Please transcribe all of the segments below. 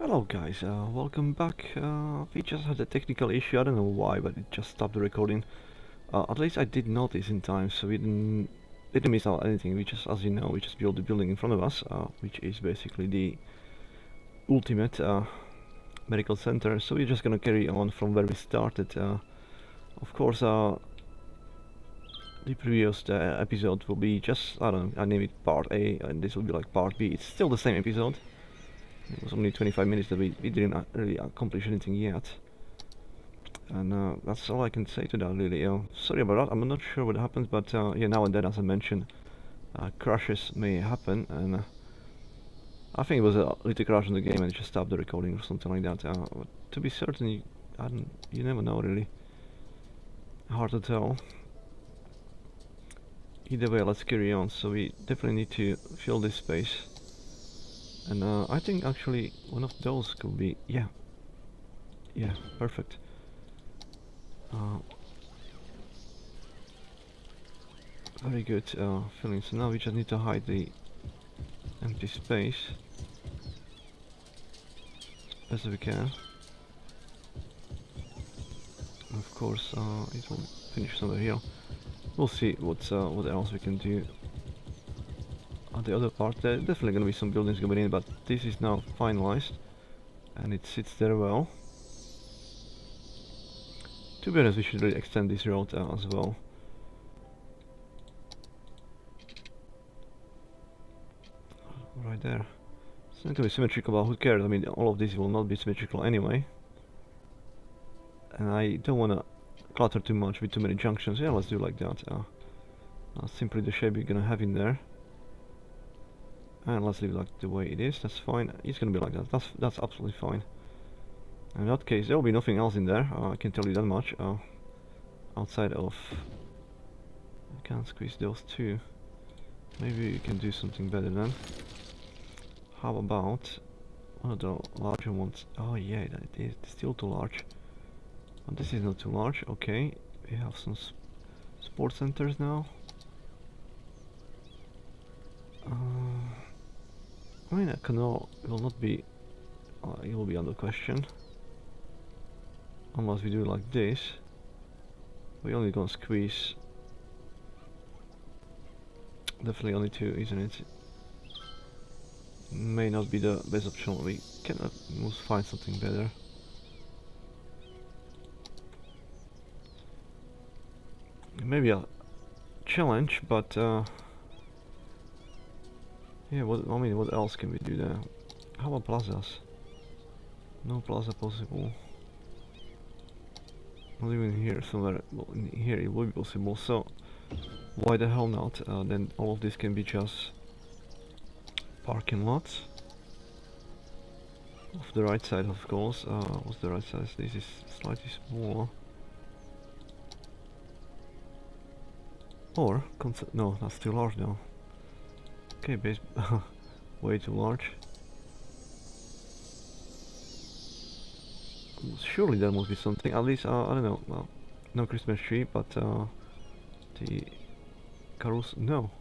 Hello guys, welcome back. We just had a technical issue, I don't know why, but it just stopped the recording. At least I did notice in time, so we didn't miss out anything. We just, as you know, we just built the building in front of us, which is basically the ultimate medical center. So we're just gonna carry on from where we started. Of course, the previous episode will be just, I don't know, I name it part A, and this will be like part B. It's still the same episode. It was only 25 minutes that we didn't really accomplish anything yet. And that's all I can say to that really. Sorry about that, I'm not sure what happens, but yeah, now and then, as I mentioned, crashes may happen, and I think it was a little crash in the game and it just stopped the recording or something like that. But to be certain, you never know really. Hard to tell. Either way, let's carry on. So we definitely need to fill this space. And I think actually one of those could be, yeah, perfect. Very good filling. So now we just need to hide the empty space as best as we can. And of course, it will finish somewhere here. We'll see what else we can do. On the other part, there definitely gonna be some buildings going in, but this is now finalized, and it sits there well. To be honest, we should really extend this road as well. Right there. It's not gonna be symmetrical, but who cares? I mean, all of this will not be symmetrical anyway. And I don't wanna clutter too much with too many junctions. Yeah, let's do like that. Simply the shape you're gonna have in there. And let's leave it like the way it is. That's fine. It's gonna be like that. That's absolutely fine. In that case, there will be nothing else in there. I can tell you that much. Outside of, I can't squeeze those two. Maybe you can do something better then. How about one of the larger ones? Oh yeah, that is still too large. But this is not too large. Okay, we have some sports centers now. I mean, a canal will not be, it will be under question. Unless we do it like this. We only gonna squeeze definitely only two, isn't it? May not be the best option. We cannot must find something better. Maybe a challenge, but yeah. What else can we do there? How about plazas? No plaza possible. Not even here somewhere. Well, in here it will be possible. So why the hell not? Then all of this can be just parking lots. Of the right side, of course. What's the right size? This is slightly smaller. Or no, that's too large now. Okay, base way too large. Surely there must be something. At least I don't know. Well, no Christmas tree, but the carousel. No.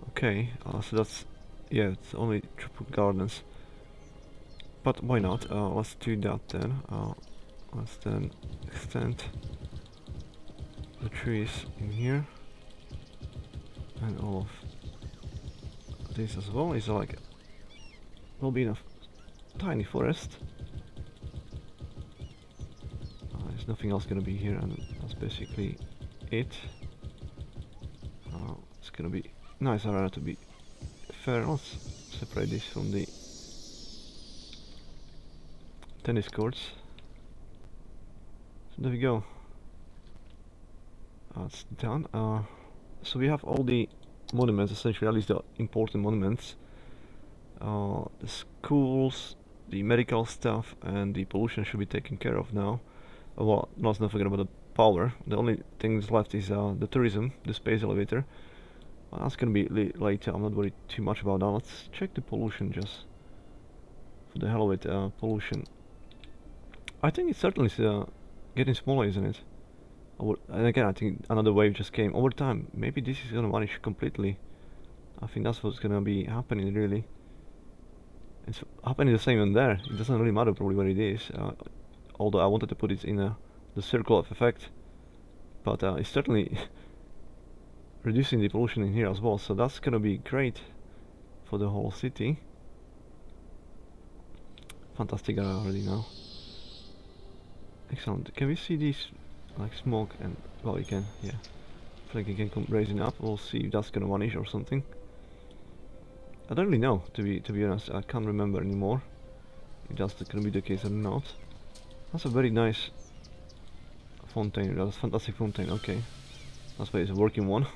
Okay, so that's, yeah, it's only triple gardens. But why not? Let's do that then. Let's then extend the trees in here, and all of this as well. Is like, will be enough tiny forest. There's nothing else gonna be here, and that's basically it. It's gonna be nice area to be fair. Let's separate this from the tennis courts. So there we go. It's done. So we have all the monuments, essentially, at least the important monuments. The schools, the medical stuff, and the pollution should be taken care of now. Well, let's not forget about the power. The only things left is the tourism, the space elevator. Well, that's gonna be later. I'm not worried too much about that. Let's check the pollution just for the hell of it. Pollution. I think it's certainly getting smaller, isn't it? And again, I think another wave just came over time. Maybe this is gonna vanish completely. I think that's what's gonna be happening really. happening the same in there. It doesn't really matter probably where it is. Although I wanted to put it in the circle of effect, but it's certainly reducing the pollution in here as well. So that's gonna be great for the whole city. Fantastic already now. Excellent. Can we see these like smoke and well we can, yeah. I think we can come raising up. We'll see if that's gonna vanish or something. I don't really know to be honest. I can't remember anymore if that's gonna be the case or not. That's a very nice fountain. That's a fantastic fountain. Okay, that's why it's a working one.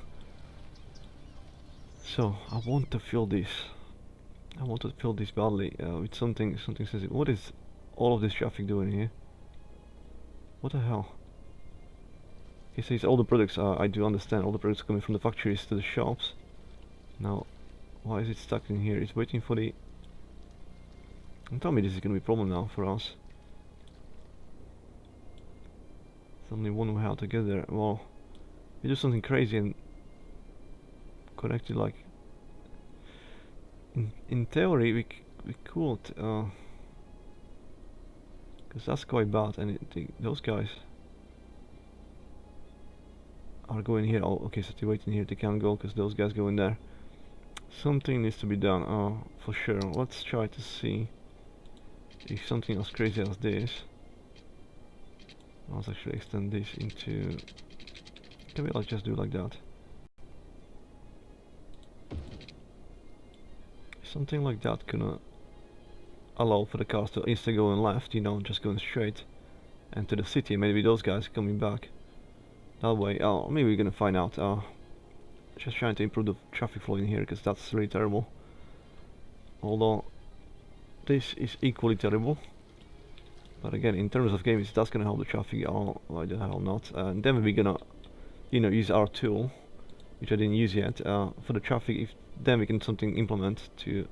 So I want to fill this. I want to fill this badly with something sensitive. What is all of this traffic doing here? What the hell? He says all the products, I do understand, all the products coming from the factories to the shops. Now, why is it stuck in here? It's waiting for the... Don't tell me this is gonna be a problem now for us. It's only one way out together. Well, we do something crazy and connect it like... In theory, we could, because that's quite bad, and those guys are going here. Oh, okay, so they're waiting here. They can't go because those guys go in there. Something needs to be done, for sure. Let's try to see if something as crazy as this. Let's actually extend this into... Can we just do like that? Something like that gonna allow for the cars to instead going left, you know, just going straight and to the city. Maybe those guys coming back that way. Oh, maybe we're gonna find out. Just trying to improve the traffic flow in here because that's really terrible. Although this is equally terrible. But again, in terms of games, that's gonna help the traffic. Oh, why the hell not? And then we're gonna, you know, use our tool, which I didn't use yet, for the traffic. If then we can something implement to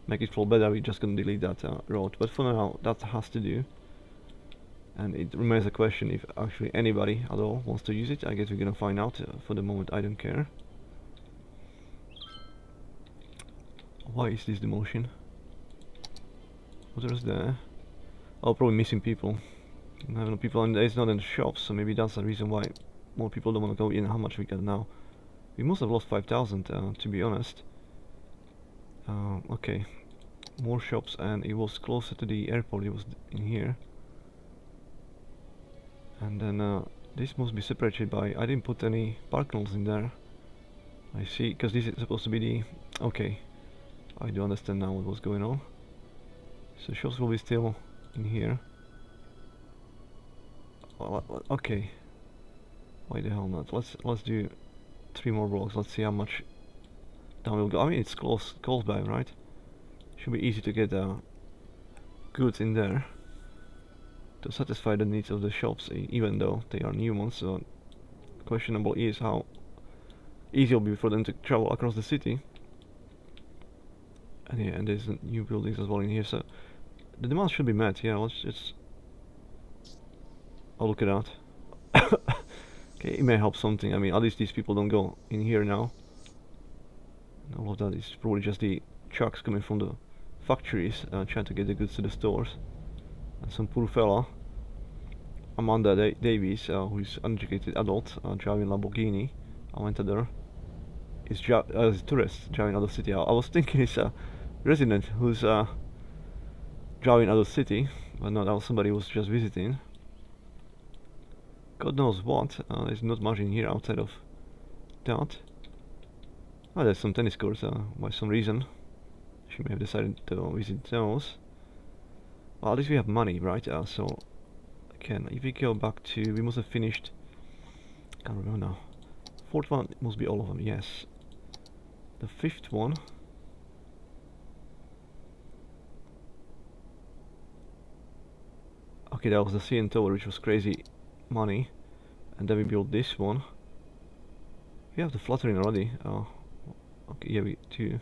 make it flow better, we're just gonna delete that road. But for now, that has to do. And it remains a question if actually anybody at all wants to use it. I guess we're gonna find out. For the moment, I don't care. Why is this demotion? What is there? Oh, probably missing people. I have no people, and it's not in the shops, so maybe that's the reason why more people don't want to go in. How much we get now? We must have lost 5,000, to be honest. Okay, more shops, and it was closer to the airport. It was in here, and then this must be separated by. I didn't put any park knolls in there. I see, because this is supposed to be the. Okay, I do understand now what was going on. So shops will be still in here. Okay. Why the hell not? Let's do 3 more blocks. Let's see how much down we'll go. I mean, it's close by, right? Should be easy to get goods in there to satisfy the needs of the shops, even though they are new ones. So questionable is how easy it'll be for them to travel across the city. And yeah, and there's new buildings as well in here. So the demand should be met. Yeah, let's just. Oh, look at that. Okay, it may help something. I mean, at least these people don't go in here now. And all of that is probably just the trucks coming from the factories trying to get the goods to the stores. And some poor fella, Amanda Davies, who's an uneducated adult, driving Lamborghini, Aventador, is a tourist driving out of the city. I was thinking it's a resident who's driving out of the city, but no, that was somebody who was just visiting. God knows what. There's not much in here outside of that. Oh, there's some tennis courts by some reason. She may have decided to visit those. Well, at least we have money, right? So, again, if we go back to... We must have finished... Can't remember now. 4th one must be all of them, yes. The 5th one... Okay, that was the CN Tower, which was crazy money. And then we built this one. We have the fluttering already. Oh, okay, yeah, we do.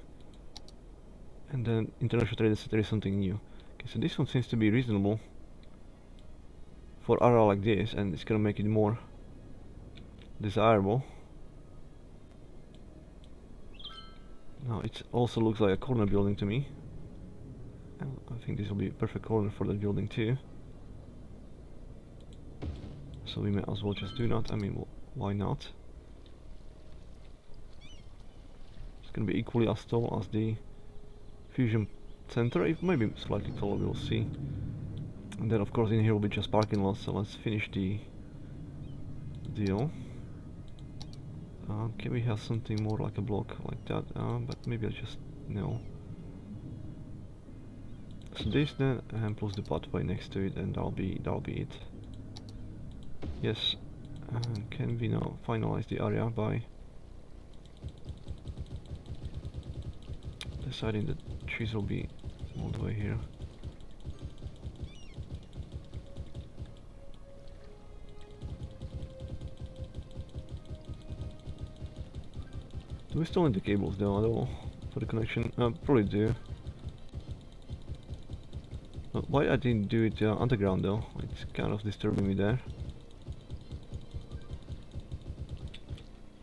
And then International Trade Center is something new. Okay, so this one seems to be reasonable for area like this, and it's gonna make it more desirable. Now it also looks like a corner building to me. I think this will be a perfect corner for that building too. So we may as well just do that. I mean, why not? It's gonna be equally as tall as the fusion center, if maybe slightly taller, we'll see. And then of course in here will be just parking lots, so let's finish the deal. Can we have something more like a block like that? But maybe I just... no. So this then, and plus the pathway next to it, and that'll be it. Yes. Can we now finalize the area by deciding that trees will be all the way here? Do we still need the cables though at all for the connection? Probably do. Why I didn't do it underground though? It's kind of disturbing me there.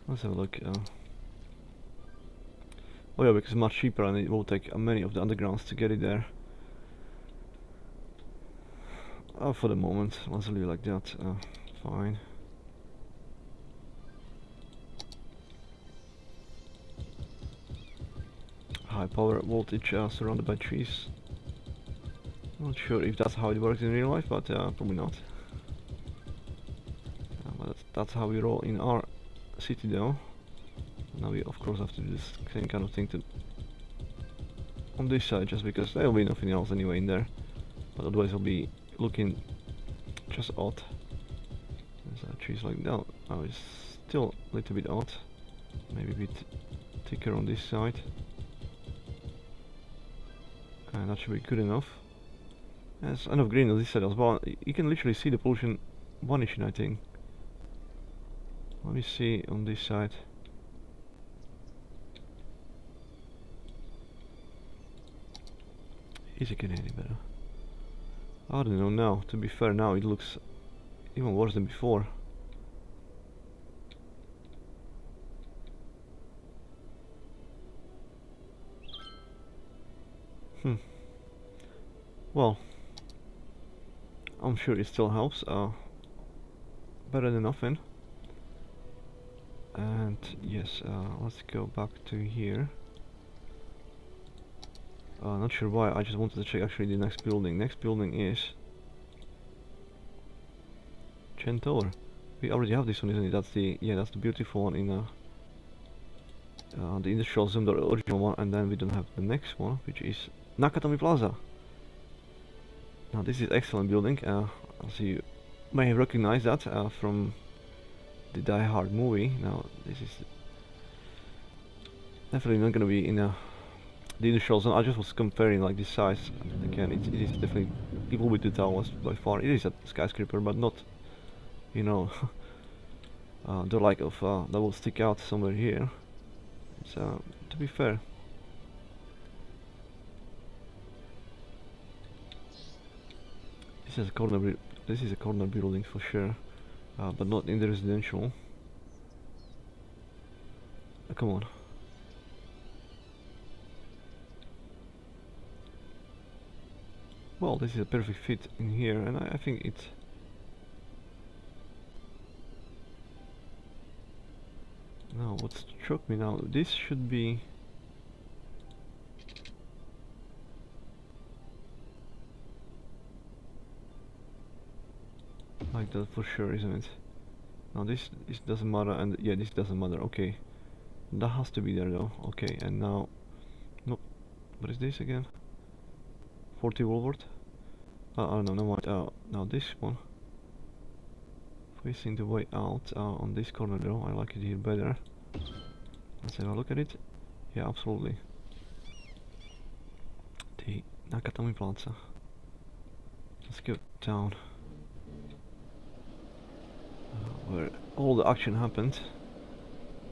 Let's have a look. Oh yeah, because it's much cheaper and it will take many of the undergrounds to get it there. For the moment, let's leave it like that. Fine. High power voltage surrounded by trees. Not sure if that's how it works in real life, but probably not. But that's how we roll in our city though. Now we of course have to do this same kind of thing to on this side, just because there will be nothing else anyway in there. But otherwise it'll be looking just odd. There's trees like that. Oh, it's still a little bit odd. Maybe a bit thicker on this side. And that should be good enough. There's enough green on this side as well. You can literally see the pollution vanishing, I think. Let me see on this side. Is it getting any better? I don't know now. To be fair, now it looks even worse than before. Well, I'm sure it still helps. Better than nothing. And yes, let's go back to here. Not sure why, I just wanted to check actually the next building. Next building is Chen Tower. We already have this one, isn't it? That's the beautiful one in the industrial zone, the original one, and then we don't have the next one, which is Nakatomi Plaza. Now this is excellent building, as you may recognize that from the Die Hard movie. Now this is definitely not gonna be in the industrial zone. I just was comparing like this size. Again, it is definitely equal with the towers by far. It is a skyscraper, but not, you know, the like of that will stick out somewhere here. It's to be fair. This is a corner building for sure, but not in the residential. Come on. Well, this is a perfect fit in here, and I think it's... Now, what struck me now, this should be... like that for sure, isn't it? Now this doesn't matter, and yeah, this doesn't matter, okay. That has to be there though, okay, and now... Nope, what is this again? 40 Woolworth? I don't know, no mind. Now this one. Facing the way out on this corner though, I like it here better. Let's have a look at it. Yeah, absolutely. The Nakatomi Plaza. Let's go down. Where all the action happened.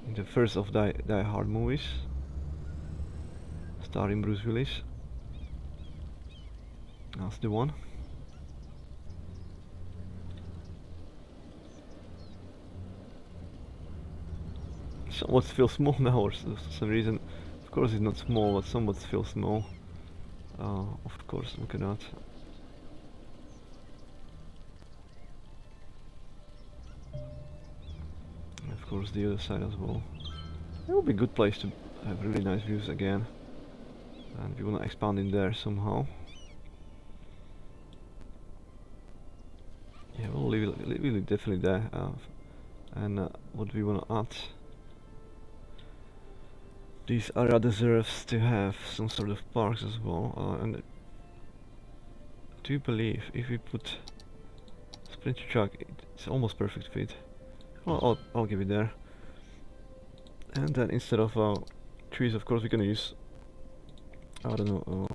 In the first of Die Hard movies. Starring Bruce Willis. That's the one. Somewhat feels small now, or for some reason. Of course it's not small, but somewhat feels small. Of course, look at that. And of course the other side as well. It would be a good place to have really nice views again. And we wanna expand in there somehow. Yeah, we'll leave it definitely there. And what we wanna add? This area deserves to have some sort of parks as well. And do you believe if we put sprinter truck, it's almost perfect fit. Well, I'll give it there. And then instead of trees, of course, we're gonna use, I don't know,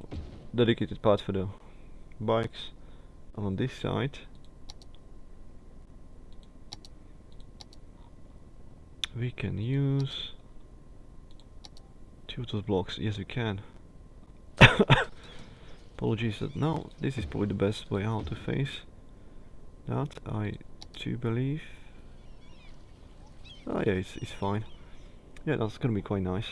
dedicated path for the bikes. And on this side, we can use two of those blocks. Yes, we can. Apologies that now this is probably the best way how to face that. I do believe. Oh yeah, it's fine. Yeah, that's gonna be quite nice.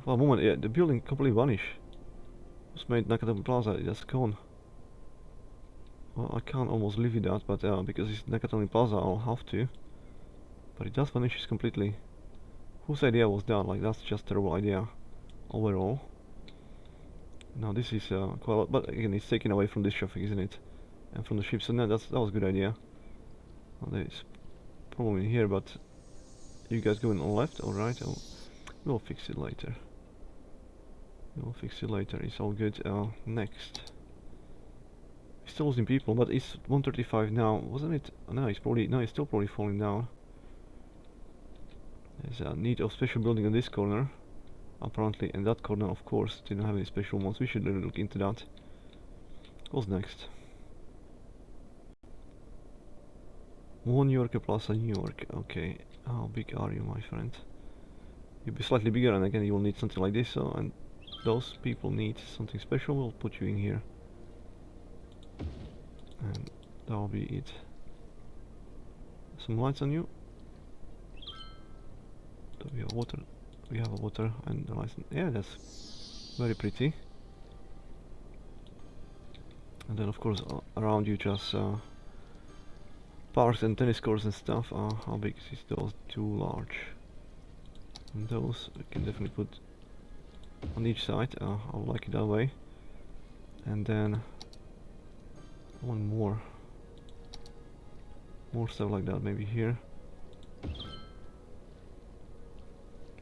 For a moment, yeah, the building completely vanished. It was made Nakatomi Plaza, that's gone. Well, I can't almost live with that, but because it's Nakatomi Plaza, I'll have to. But it does vanish completely. Whose idea was that? Like, that's just a terrible idea overall. Now this is quite a lot, but again, it's taken away from this traffic, isn't it? And from the ships, so no, that was a good idea. Well, there's a problem in here, but you guys going on left or right? We'll fix it later. We'll fix it later. It's all good. Next. Still losing people, but it's 135 now, wasn't it? No, it's still probably falling down. There's a need of special building in this corner, apparently, and that corner, of course, didn't have any special ones. We should really look into that. What's next? One New Yorker Plaza, New York. Okay, how big are you, my friend? You'll be slightly bigger, and again, you will need something like this. So, and those people need something special. We'll put you in here, and that'll be it. Some lights on you. So we have water. We have a water and the lights. Yeah, that's very pretty. And then, of course, around you just parks and tennis courts and stuff. How big is those? Too large. And those we can definitely put on each side. I like it that way. And then one more stuff like that, maybe here.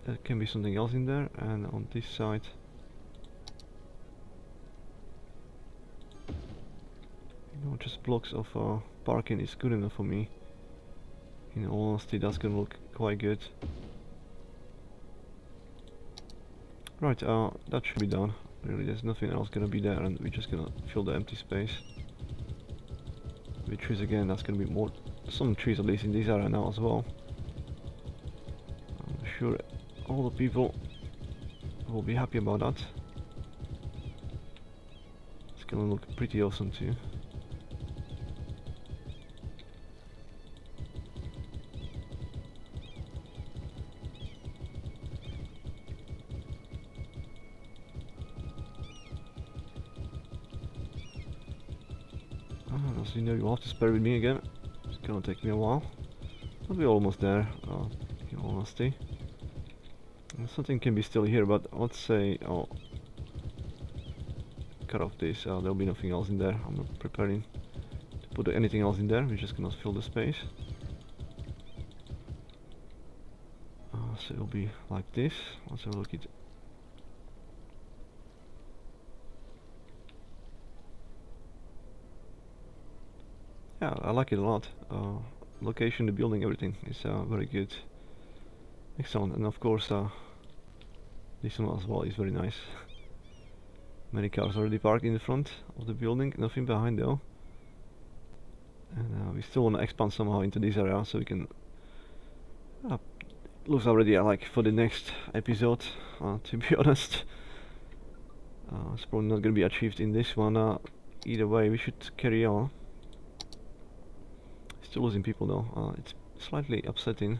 There can be something else in there, and on this side, you know, just blocks of parking is good enough for me. In all honesty, that's gonna look quite good. Right, that should be done. Really, there's nothing else gonna be there, and we're just gonna fill the empty space with trees again. That's gonna be more, some trees at least in this area now as well. I'm sure all the people will be happy about that. It's gonna look pretty awesome too. As you know, you'll have to spare with me again. It's gonna take me a while, but we're almost there, in all honesty. And something can be still here, but let's say I'll cut off this. There'll be nothing else in there. I'm not preparing to put anything else in there. We're just gonna fill the space. So it'll be like this. Let's have a look at. Yeah, I like it a lot. Location, the building, everything is very good. Excellent, and of course this one as well is very nice. Many cars already parked in the front of the building, nothing behind though. And we still want to expand somehow into this area so we can. Looks already like for the next episode, to be honest. It's probably not going to be achieved in this one. Either way, we should carry on. Still losing people though. It's slightly upsetting.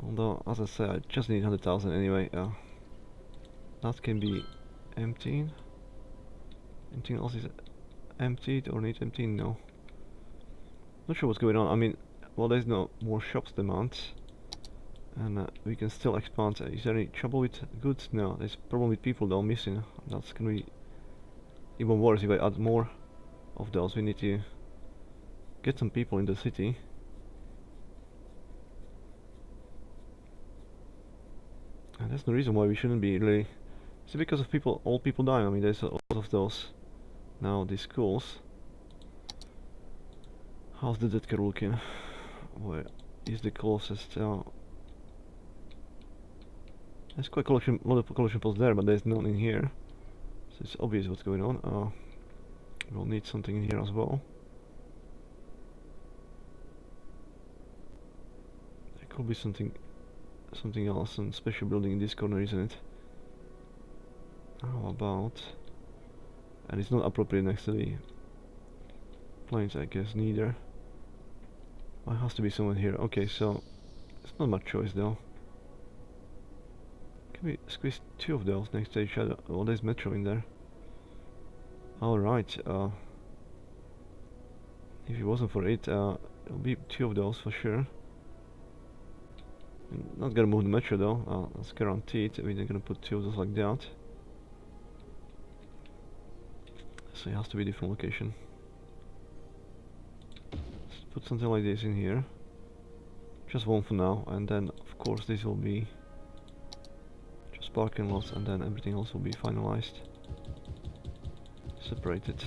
Although, as I said, I just need 100,000 anyway. that can be emptied. Anything else is emptied or need emptying? No. Not sure what's going on. I mean, well, there's no more shops demand, and we can still expand. Is there any trouble with goods? No, there's problem with people though missing. That's gonna be even worse if I add more of those. We need to get some people in the city. And that's the reason why we shouldn't be really. Is it because of people, old people dying? I mean, there's a lot of those now. These schools. How's the dead care looking? Where is the closest? There's quite a lot of collection posts there, but there's none in here. So it's obvious what's going on. We'll need something in here as well. There could be something else, some special building in this corner, isn't it? How about? And it's not appropriate next to the planes, I guess, neither. Well, it has to be someone here. Okay, so it's not much choice though. Can we squeeze two of those next to each other? Oh, there's Metro in there. Alright, if it wasn't for it, it'll be two of those for sure. Not gonna move the Metro though, that's guaranteed. We're gonna put two of those like that. So it has to be a different location. Let's put something like this in here. Just one for now, and then of course this will be just parking lots, and then everything else will be finalized. Separated.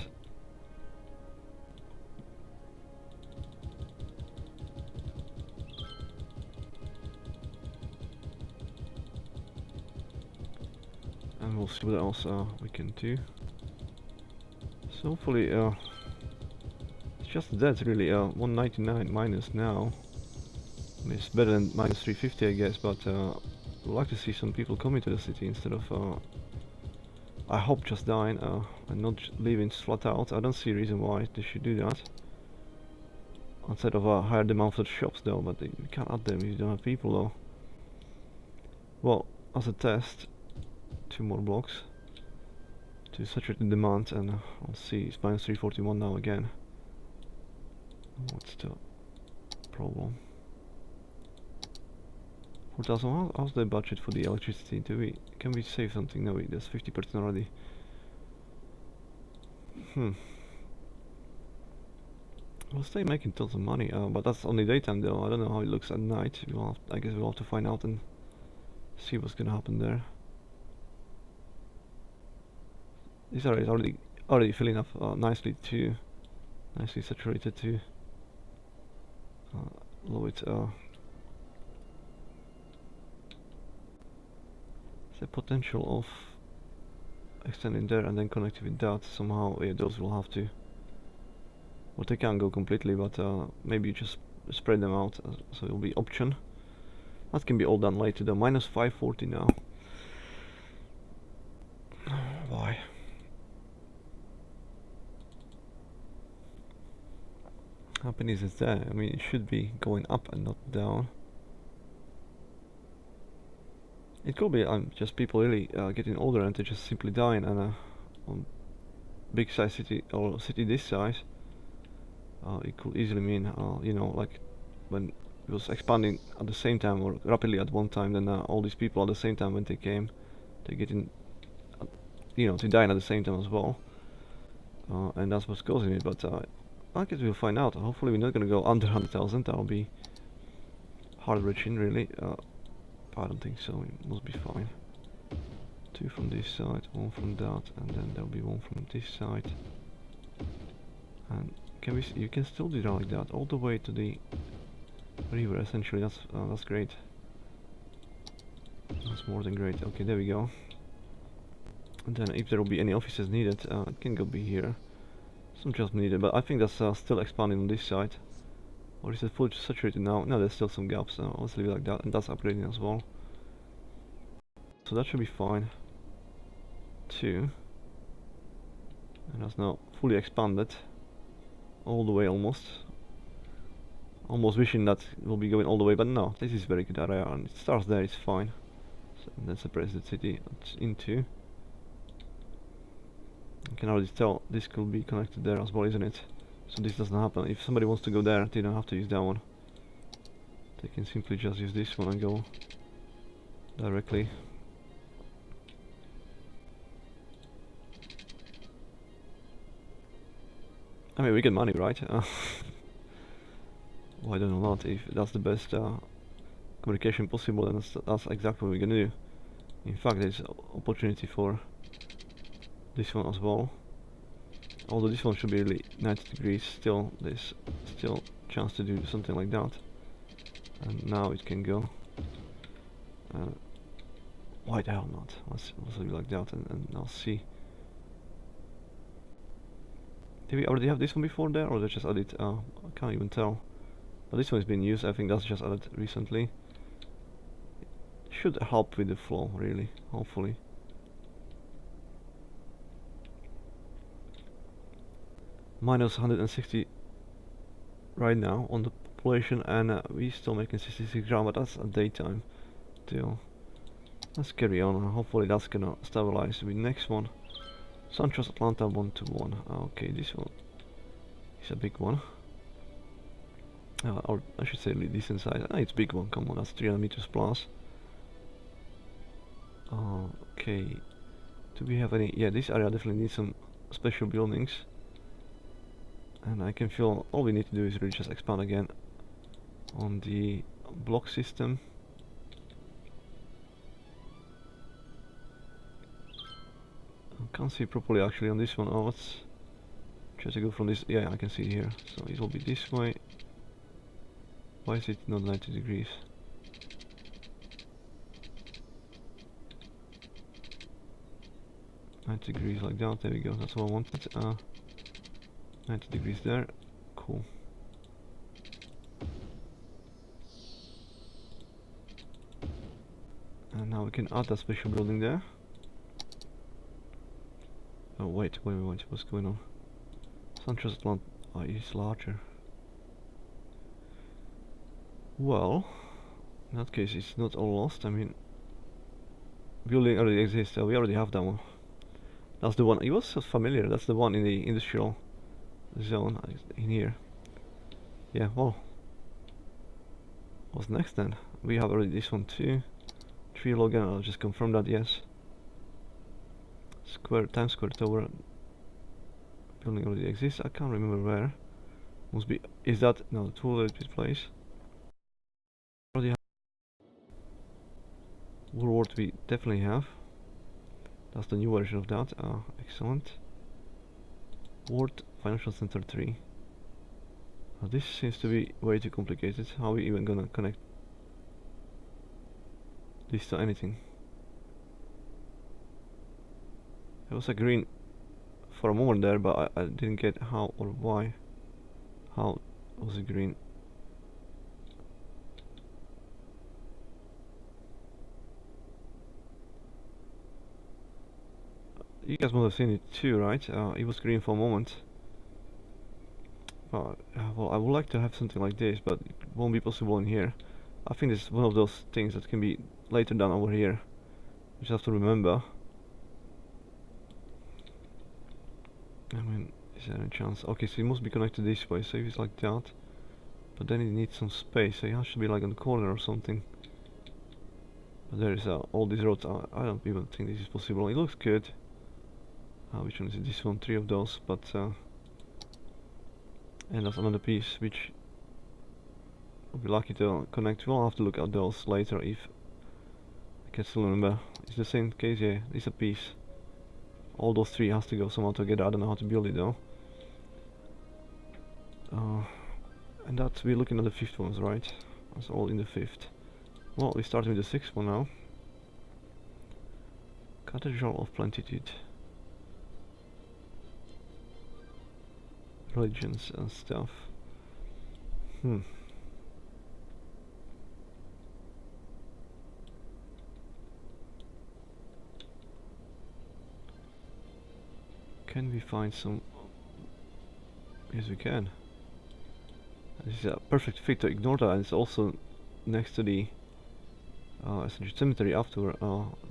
And we'll see what else we can do. So hopefully it's just that really, 199 minus now. I mean, it's better than minus 350 I guess, but we'd like to see some people coming to the city instead of I hope just dying and not leaving flat out. I don't see a reason why they should do that. Instead of a higher demand for the shops though, but you can't add them if you don't have people though. Well, as a test, 2 more blocks to saturate the demand, and I'll see, it's minus 341 now again. What's the problem? 4,000, how's the budget for the electricity? Can we save something? No, there's 50% already. We'll stay making tons of money, but that's only daytime though. I don't know how it looks at night. I guess we'll have to find out and see what's gonna happen there. This area is already filling up nicely too, nicely saturated too. Lower it. The potential of extending there and then connecting with that somehow. Yeah, those will have to. Well, they can't go completely, but maybe you just spread them out, so it'll be option. That can be all done later though. Minus 540 now. Why? Happiness is there. I mean, it should be going up and not down. It could be just people really getting older and they're just simply dying, and on big size city or city this size, it could easily mean, you know, like when it was expanding at the same time or rapidly at one time, then all these people at the same time when they came, they're getting, you know, they're dying at the same time as well, and that's what's causing it. But I guess we'll find out. Hopefully we're not gonna go under 100,000. That'll be heart-wrenching, really. I don't think so. It must be fine. 2 from this side, 1 from that, and then there'll be 1 from this side. And can we? You can still do that like that, all the way to the river. Essentially, that's great. That's more than great. Okay, there we go. And then if there will be any offices needed, it can go be here. Some jobs needed, but I think that's still expanding on this side. Or is it fully saturated now? No, there's still some gaps. Let's leave it like that, and that's upgrading as well. So that should be fine. 2. And that's now fully expanded. All the way almost. Almost wishing that it will be going all the way, but no, this is very good area, and it starts there, it's fine. and then separates the city into. You can already tell this could be connected there as well, isn't it? So this doesn't happen. If somebody wants to go there, they don't have to use that one. They can simply just use this one and go directly. I mean, we get money, right? Why don't know not? If that's the best communication possible, then that's exactly what we're gonna do. In fact, there's opportunity for this one as well. Although this one should be really 90 degrees, still there's still chance to do something like that. And now it can go. Why the hell not? Let's leave it like that, and I'll see. Did we already have this one before there, or they just added? I can't even tell. But this one is being used. I think that's just added recently. Should help with the flow, really. Hopefully. Minus 160 right now on the population, and we still making 66 ground, but that's at daytime still. Let's carry on. Hopefully that's gonna stabilize with next one. Santos Atlanta 1-1. Okay, this one is a big one. Or I should say really decent size. It's a big one, come on, that's 300 meters plus. Okay, do we have any? Yeah, this area definitely needs some special buildings. And I can feel all we need to do is really just expand again on the block system. I can't see properly actually on this one. Oh, let's try to go from this. Yeah, I can see here. So it will be this way. Why is it not 90 degrees? $90 degrees like that. There we go. That's what I wanted. 90 degrees there. Cool. And now we can add that special building there. Oh wait, what's going on? Santos Atlanta is larger. Well, in that case it's not all lost. I mean, building already exists, we already have that one. That's the one, it was so familiar, that's the one in the industrial zone in here. Yeah, well, what's next then? We have already this one too. Tree Logan, I'll just confirm that, yes. Times Square Tower building already exists. I can't remember where. Must be, is that, no, the tool place. Already have Woolworth, we definitely have. That's the new version of that. Excellent. World Financial Center 3. This seems to be way too complicated. How are we even gonna connect this to anything? It was a green for a moment there, but I didn't get how or why. How was it green? You guys must have seen it too, right? It was green for a moment. Well, I would like to have something like this, but it won't be possible in here. I think this is one of those things that can be later done over here. You just have to remember. I mean, is there any chance? Okay, so it must be connected this way, so if it's like that. But then it needs some space, so it has to be like on the corner or something. But there is all these roads, I don't even think this is possible. It looks good. Which one is it? This one, 3 of those, but and that's another piece which I'll be lucky to connect. We'll have to look at those later if I can still remember. It's the same case, yeah, it's a piece. All those 3 has to go somehow together. I don't know how to build it though. And that's, we're looking at the 5th ones, right? That's all in the 5th. Well, we're starting with the 6th one now. Cathedral of Plentitude. Religions and stuff. Can we find some? Yes, we can. This is a perfect fit to ignore that, and it's also next to the essentially cemetery after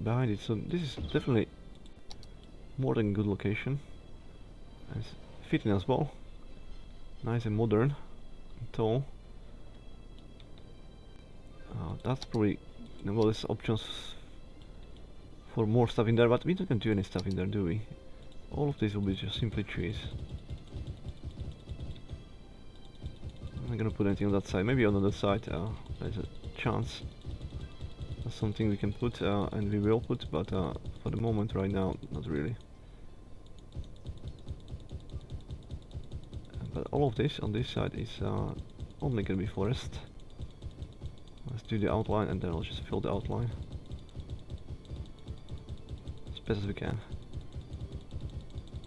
behind it. So this is definitely more than a good location. And it's fitting as well. Nice and modern and tall. That's probably well, there's options for more stuff in there, but we don't do any stuff in there, do we? All of this will be just simply trees. I'm not gonna put anything on that side. Maybe on the other side there's a chance. That's something we can put and we will put, but for the moment, right now, not really. But all of this on this side is only gonna be forest. Let's do the outline and then I'll just fill the outline as best as we can.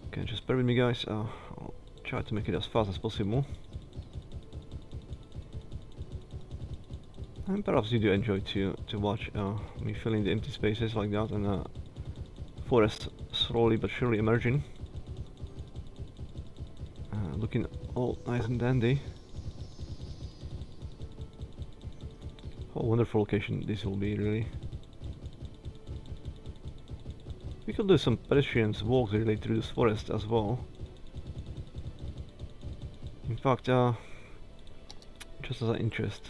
Okay, just bear with me, guys. I'll try to make it as fast as possible. And perhaps you do enjoy to watch me filling the empty spaces like that and forest slowly but surely emerging. Looking all nice and dandy. What a wonderful location this will be, really. We could do some pedestrians walks really through this forest as well. In fact, just as an interest,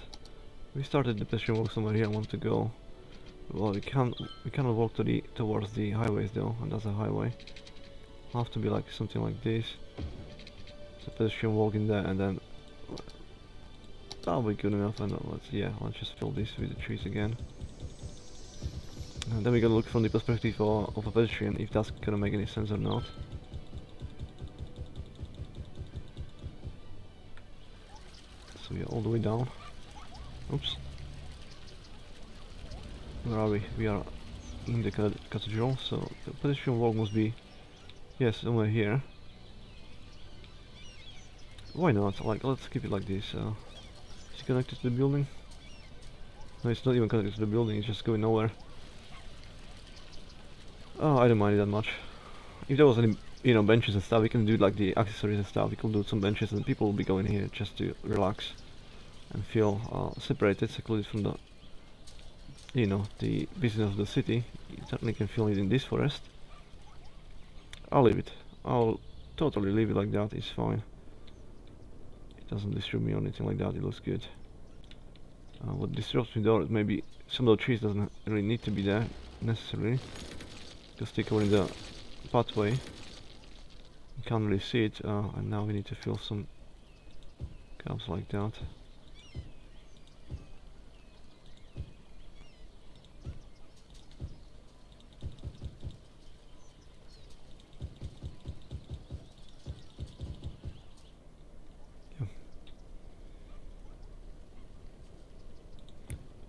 we started the pedestrian walk somewhere here. I want to go. Well, we cannot walk towards the highways though, and that's a highway. It'll have to be like something like this. It's a pedestrian walk in there, and then that'll be good enough. And let's just fill this with the trees again. And then we're gonna look from the perspective of a pedestrian if that's gonna make any sense or not. So we are all the way down. Oops. Where are we? We are in the cathedral, so the pedestrian walk must be, yes, somewhere here. Why not? Like, let's keep it like this. Is it connected to the building? No, it's not even connected to the building, it's just going nowhere. Oh, I don't mind it that much. If there was any, benches and stuff, we can do like the accessories and stuff. We can do some benches and people will be going here just to relax and feel separated, secluded from the, the business of the city. You certainly can feel it in this forest. I'll leave it. I'll totally leave it like that. It's fine. It doesn't disturb me or anything like that. It looks good. What disturbs me though, maybe some of the trees doesn't really need to be there necessarily. Just stick over in the pathway. You can't really see it, and now we need to fill some gaps like that.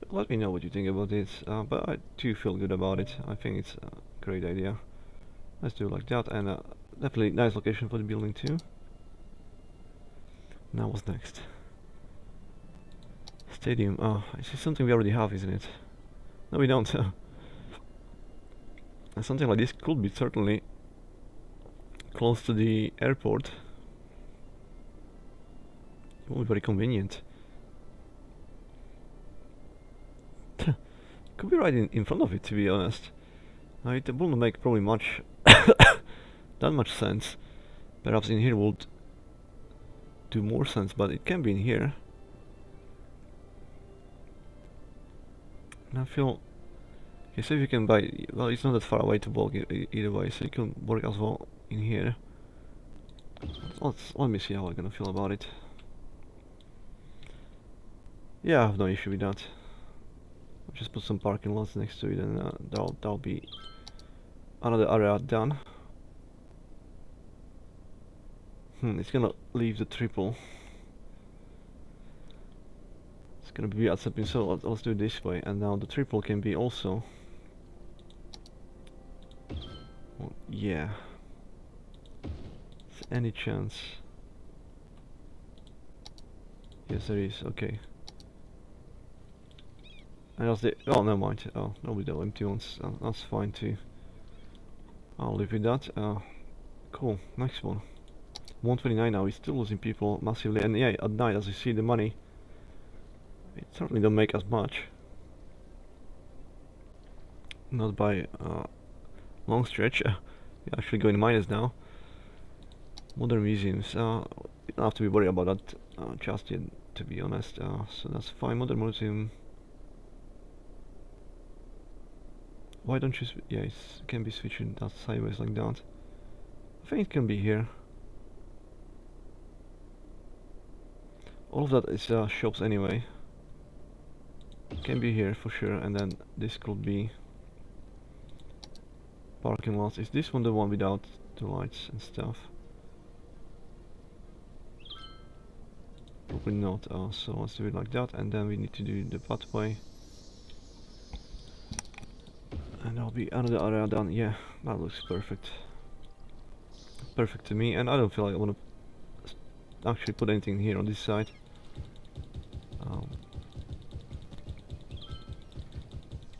Let me know what you think about it, but I do feel good about it. I think it's a great idea. Let's do it like that, and definitely nice location for the building too. Now what's next? Stadium. Oh, it's something we already have, isn't it? No, we don't. And something like this could be certainly close to the airport. It would be very convenient. Could be right in front of it, to be honest. It wouldn't make probably much that much sense. Perhaps in here would do more sense, but it can be in here. And I feel, okay, so if you can buy, well, it's not that far away to walk either way, so you can work as well in here. Let me see how I'm gonna feel about it. Yeah, I have no issue with that. I'll just put some parking lots next to it, and that'll be another area done. It's gonna leave the triple. It's gonna be at something, so let's do it this way, and now the triple can be also. Well, yeah. Is there any chance? Yes, there is. Okay. And that's the. Oh, never mind. Oh, nobody do empty ones. That's fine too. I'll leave with that. Cool. Next one. 129 now. We're still losing people massively, and yeah, at night, as you see, the money, it certainly don't make as much. Not by long stretch. We're actually going minus now. Modern museums. You don't have to be worried about that just yet, to be honest. So that's fine. Modern museum. Why don't you? Yeah, it can be switching that sideways like that. I think it can be here. All of that is shops anyway. Can be here for sure, and then this could be parking lots. Is this one the one without the lights and stuff? Probably not. So let's do it like that, and then we need to do the pathway. And that'll be another area done. Yeah, that looks perfect. Perfect to me, and I don't feel like I want to actually put anything here on this side.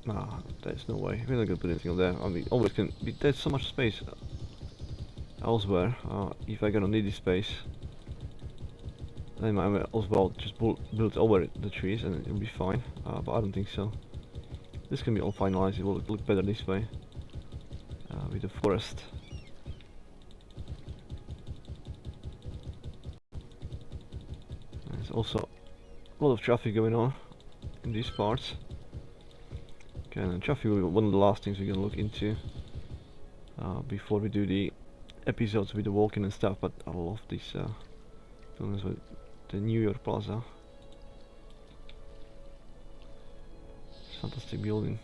Nah, there's no way. We're not gonna put anything on there. I mean, always can be. There's so much space elsewhere. If I'm gonna need this space, then I might as well just build over the trees and it'll be fine. But I don't think so. This can be all finalized. It will look better this way with the forest. There's also a lot of traffic going on in these parts. Okay, and traffic will be one of the last things we're gonna look into before we do the episodes with the walking and stuff. But I love these buildings with the New York Plaza. It's a fantastic building.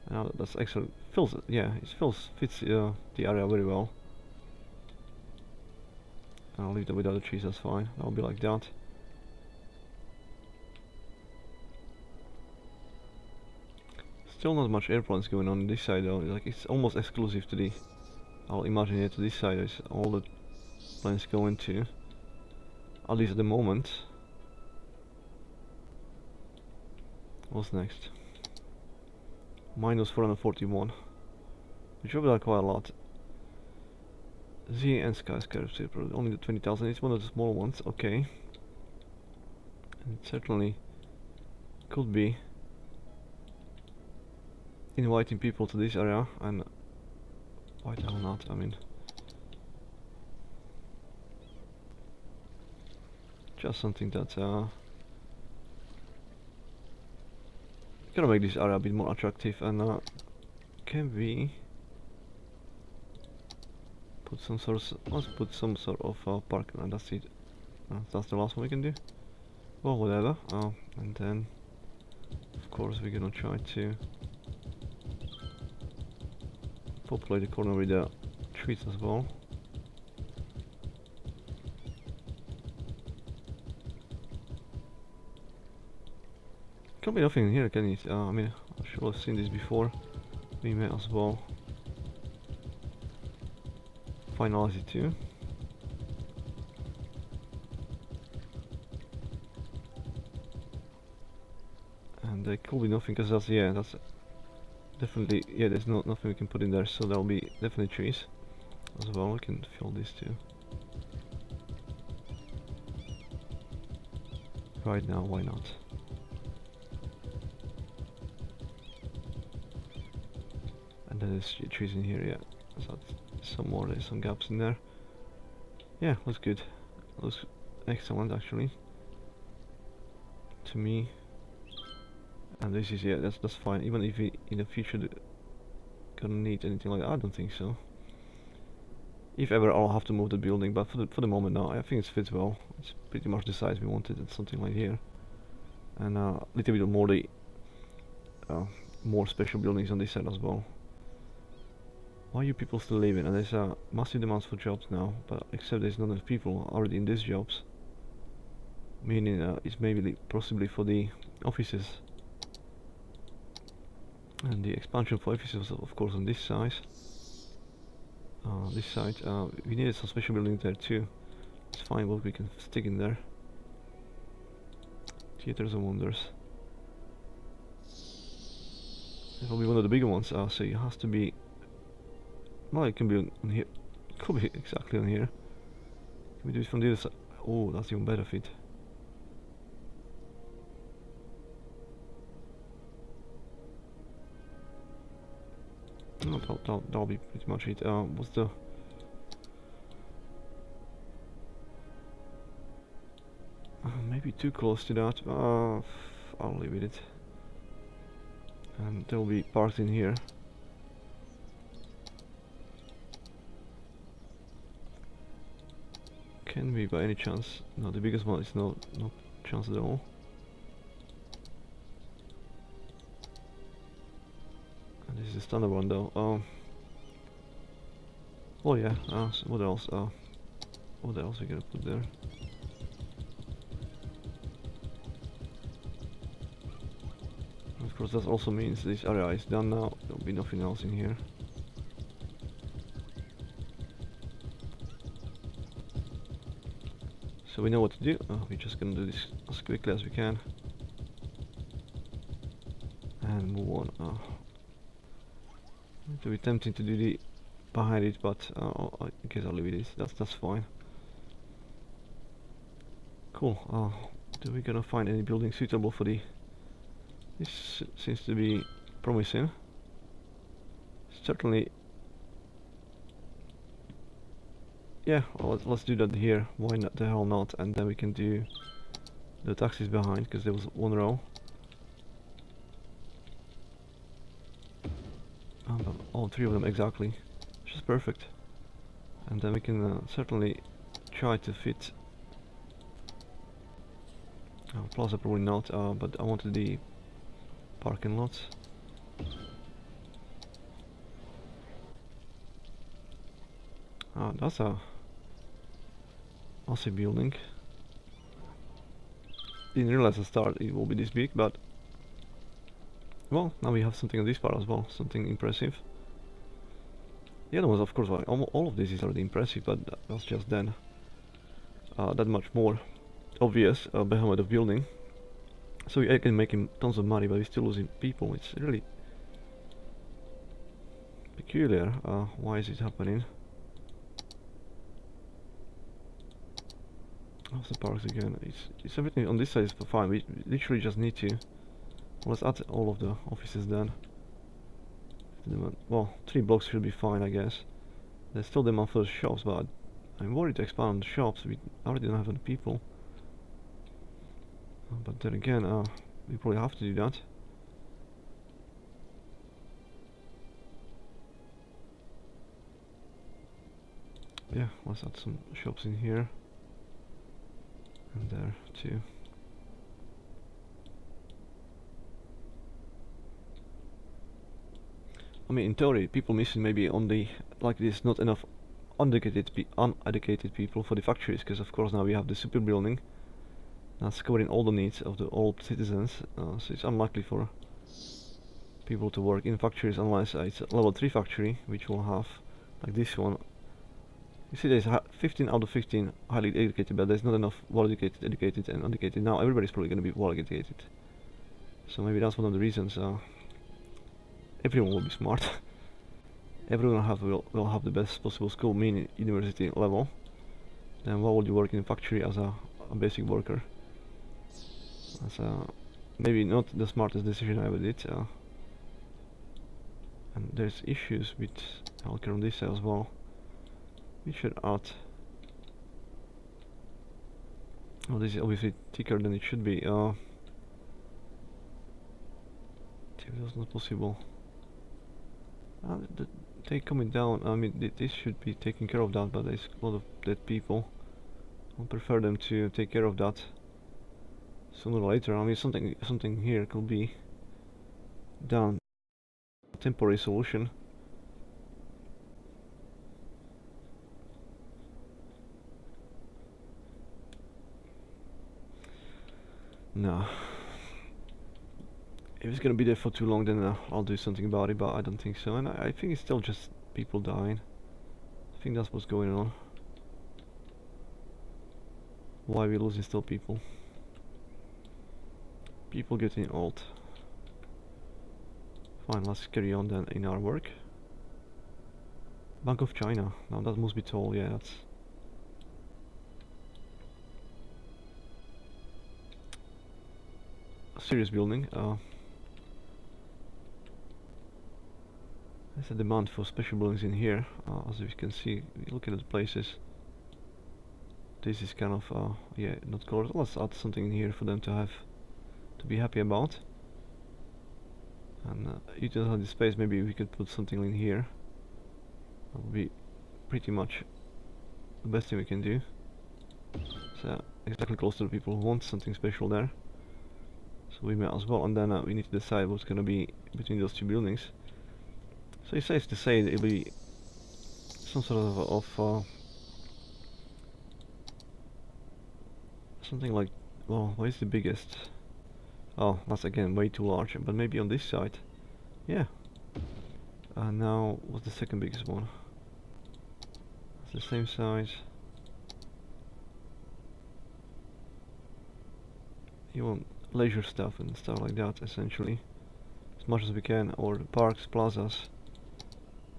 Now that's actually fits the area very well. I'll leave that without the trees. That's fine. That'll be like that. Still not much airplanes going on this side though. Like it's almost exclusive to the. I'll imagine it to this side is all the planes go into. At least at the moment. What's next? Minus 441. Which will be like quite a lot. Z and skyscraper, only the 20,000. It's one of the small ones. Okay. And it certainly could be inviting people to this area, and why the hell not? I mean, just something that gonna make this area a bit more attractive. And can we put some sort of, let's put some sort of parking, and that's it. That's the last one we can do. Well, whatever. And then of course we're gonna try to populate the corner with the trees as well. Can be nothing here, can it? I mean, I should have seen this before. We may as well finalize it too. And there could be nothing, because that's definitely, yeah, there's nothing we can put in there, so there'll be definitely trees as well. We can fill this too. Right now, why not? And then there's trees in here, yeah. So some more, there's some gaps in there. Yeah, looks good. Looks excellent actually. To me. And this is, yeah, that's fine. Even if we in the future gonna need anything like that, I don't think so. If ever, I'll have to move the building, but for the moment now, I think it fits well. It's pretty much the size we wanted. It's something like here, and a little bit more the more special buildings on this side as well. Why are you people still leaving? And there's massive demands for jobs now, but except there's not enough people already in these jobs. Meaning it's maybe possibly for the offices. And the expansion for offices, of course, on this side. This side, we needed some special buildings there too. It's fine, but we can stick in there. Theaters of Wonders. It will be one of the bigger ones, so it has to be. Well, it can be on here. It could be exactly on here. Can we do it from the other side? Oh, that's even better fit. No, that'll be pretty much it. What's the... maybe too close to that. I'll leave it. And they'll be parked in here. Can we by any chance? No, the biggest one is no chance at all. And this is the standard one though. Oh yeah. So what else? What else we gonna put there? Of course, that also means this area is done now. There'll be nothing else in here. So we know what to do. We're just gonna do this as quickly as we can and move on. It will be tempting to do the behind it, but I guess I'll leave it. That's fine. Cool. Do we gonna find any building suitable for the? This seems to be promising. Certainly. Yeah, well, let's do that here. Why not the hell not? And then we can do the taxis behind, because there was one row. But all three of them exactly, which is perfect. And then we can certainly try to fit. Plaza probably not, but I wanted the parking lots. That's a massive building. Didn't realize at the start it will be this big, but well, now we have something on this part as well, something impressive. The other ones, of course, all of this is already impressive, but that's just then that much more obvious behemoth of building. So I can make him tons of money, but we're still losing people. It's really peculiar. Why is it happening? How's the parks again? It's everything on this side is fine. We literally just need to. Let's add all of the offices then. Well, 3 blocks should be fine, I guess. There's still demand for the shops, but I'm worried to expand on the shops. We already don't have any people. But then again, we probably have to do that. Yeah, let's add some shops in here. And there too. I mean, in theory, people missing maybe on the like this, not enough uneducated people for the factories, because of course now we have the super building that's covering all the needs of the old citizens. So it's unlikely for people to work in factories unless it's a level 3 factory, which will have like this one. You see, there's 15 out of 15 highly educated, but there's not enough well-educated, educated, and uneducated. Now everybody's probably going to be well-educated. So maybe that's one of the reasons. Everyone will be smart. Everyone will have the best possible school, meaning university level. Then why would you work in a factory as a basic worker? That's maybe not the smartest decision I ever did. And there's issues with healthcare on this side as well. We should add. Oh, this is obviously thicker than it should be. That's not possible. They coming down. I mean, this should be taking care of that, but there's a lot of dead people. I prefer them to take care of that sooner or later. I mean, something here could be done. Temporary solution. No. If it's gonna be there for too long, then I'll do something about it, but I don't think so. And I think it's still just people dying. I think that's what's going on. Why we're losing still people. People getting old. Fine, let's carry on then in our work. Bank of China. Now that must be tall, yeah, that's... a serious building. There's a demand for special buildings in here. As you can see, looking at the places, this is kind of yeah, not colored. Let's add something in here for them to have to be happy about. And utilize the space. Maybe we could put something in here. That would be pretty much the best thing we can do. So exactly close to the people who want something special there. So we may as well, and then we need to decide what's going to be between those two buildings. So it's safe to say that it'll be some sort of something like, well, what is the biggest? Oh, that's again way too large, but maybe on this side. Yeah. Now, what's the second biggest one? It's the same size. You want leisure stuff and stuff like that, essentially, as much as we can, or parks, plazas.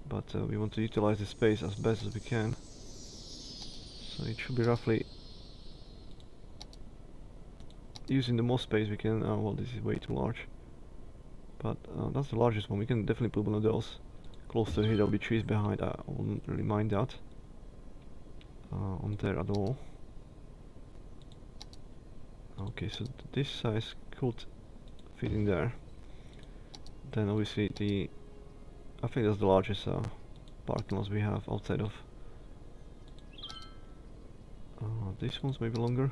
But we want to utilize the space as best as we can. So it should be roughly using the most space we can. Well, this is way too large, but that's the largest one. We can definitely put one of those close to here. There'll be trees behind. I wouldn't really mind that on there at all. Okay, so this size could fit in there. Then obviously I think that's the largest parking lots we have outside of. This one's maybe longer.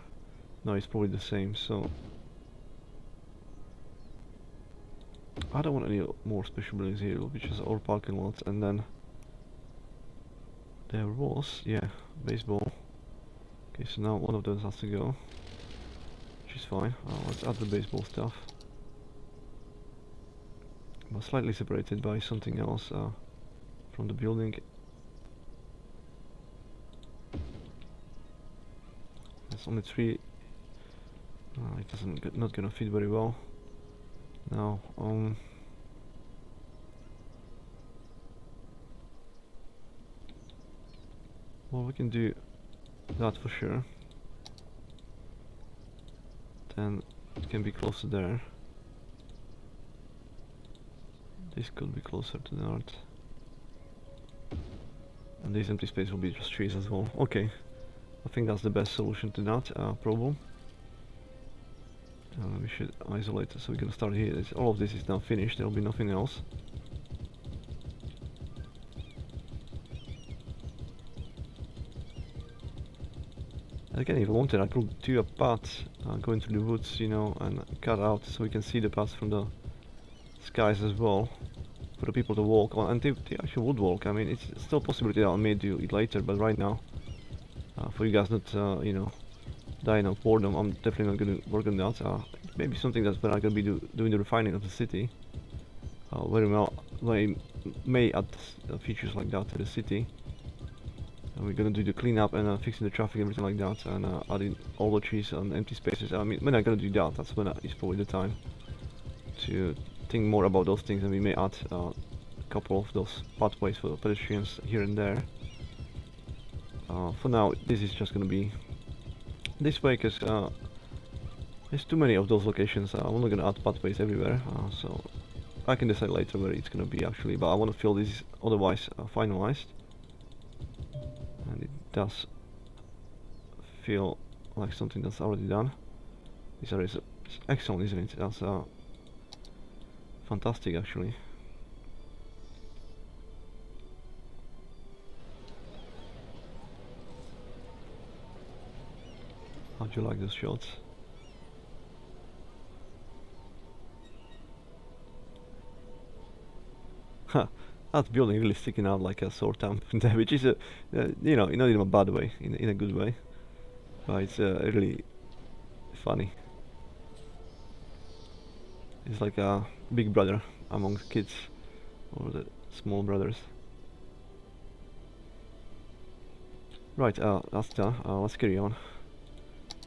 No, it's probably the same. So I don't want any more special buildings here, which is all parking lots. And then there was, yeah, baseball. Okay, so now one of those has to go, which is fine. Let's add the baseball stuff, but slightly separated by something else from the building. It's only 3. It doesn't not gonna fit very well. Now, well, we can do that for sure. Then it can be closer there. This could be closer to the north. And this empty space will be just trees as well. Okay, I think that's the best solution to that problem. We should isolate it, so we're gonna start here. All of this is now finished, there will be nothing else. Again, if I wanted, I could do a path going through the woods, you know, and cut out so we can see the path from the skies as well, for the people to walk on, and they actually would walk. I mean, it's still a possibility that I may do it later, but right now, for you guys not, you know, dying of boredom, I'm definitely not going to work on that. Maybe something that's when I'm going to be doing the refining of the city. Very well, I may add features like that to the city. And we're gonna do the cleanup and fixing the traffic, everything like that, and adding all the trees and empty spaces. I mean, when I'm gonna do that, that's when it's probably the time to think more about those things, and we may add a couple of those pathways for pedestrians here and there. For now, this is just gonna be this way, because there's too many of those locations. I'm not gonna add pathways everywhere, so I can decide later where it's gonna be actually, but I want to feel this is otherwise finalized. And it does feel like something that's already done. This area is excellent, isn't it? That's fantastic, actually. How do you like those shots? Ha! That building really sticking out like a sore thumb, which is you know, not in a bad way, in a good way, but it's really funny. It's like a big brother among kids, or the small brothers. Right, that's done. Let's carry on.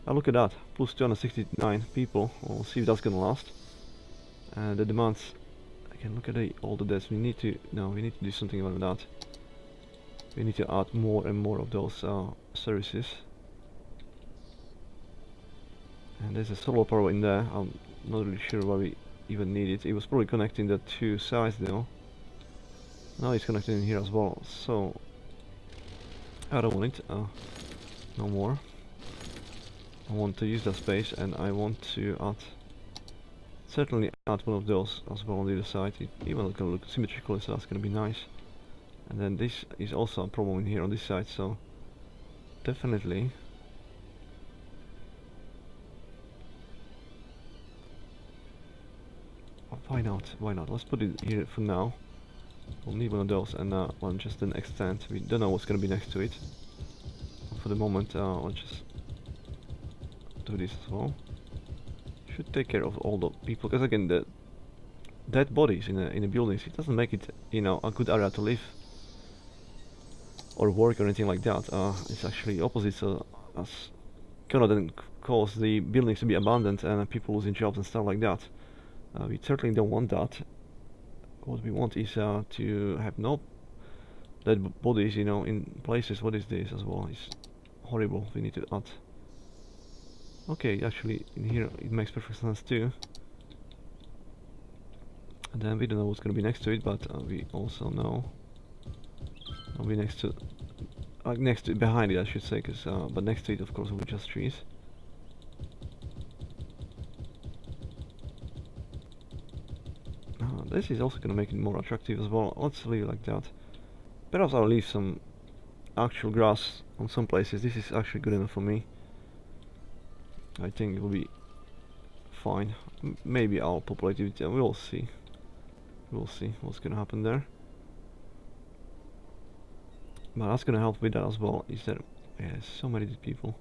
Look at that, plus 269 people. We'll see if that's gonna last. The demands. Again, look at all the deaths. We need to do something about that. We need to add more and more of those services. And there's a solar power in there. I'm not really sure why we even need it. It was probably connecting the two sides though. Now it's connected in here as well, so I don't want it, no more. I want to use that space, and I want to add, certainly add one of those as well on the other side. Even gonna look symmetrical, so that's gonna be nice. And then this is also a problem in here on this side, so definitely why not? Why not? Let's put it here for now. We'll need one of those, and one just then extend. We don't know what's gonna be next to it. For the moment, I'll just do this as well. Should take care of all the people, because again, the dead bodies in a buildings, it doesn't make it, you know, a good area to live or work or anything like that. It's actually opposite. So as gonna then cause the buildings to be abandoned and people losing jobs and stuff like that. We certainly don't want that. What we want is to have no dead bodies, you know, in places. What is this as well? It's horrible. We need to add. Okay, actually, in here it makes perfect sense too. And then we don't know what's gonna be next to it, but we also know it'll be next to, behind it, I should say, cause but next to it, of course, will be just trees. This is also gonna make it more attractive as well. Let's leave it like that. Perhaps I'll leave some actual grass on some places. This is actually good enough for me. I think it will be fine. Maybe I'll populate it. We'll see. We'll see what's gonna happen there. But that's gonna help with that as well. Is there? Yeah, so many people.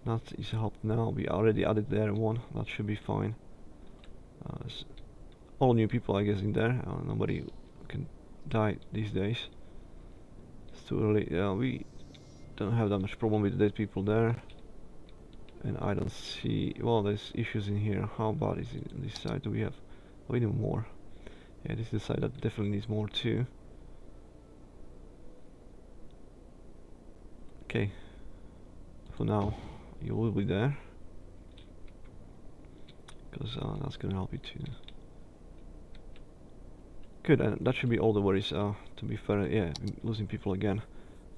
That is helped now. We already added there one. That should be fine. All new people, I guess, in there. Nobody can die these days. It's too early. We don't have that much problem with dead people there. And I don't see, well, there's issues in here. How bad is it on this side? Do we have, we need more. Yeah, this is the side that definitely needs more too. Okay, for now you will be there, because that's gonna help you too. Good, and that should be all the worries. To be fair, yeah, losing people again.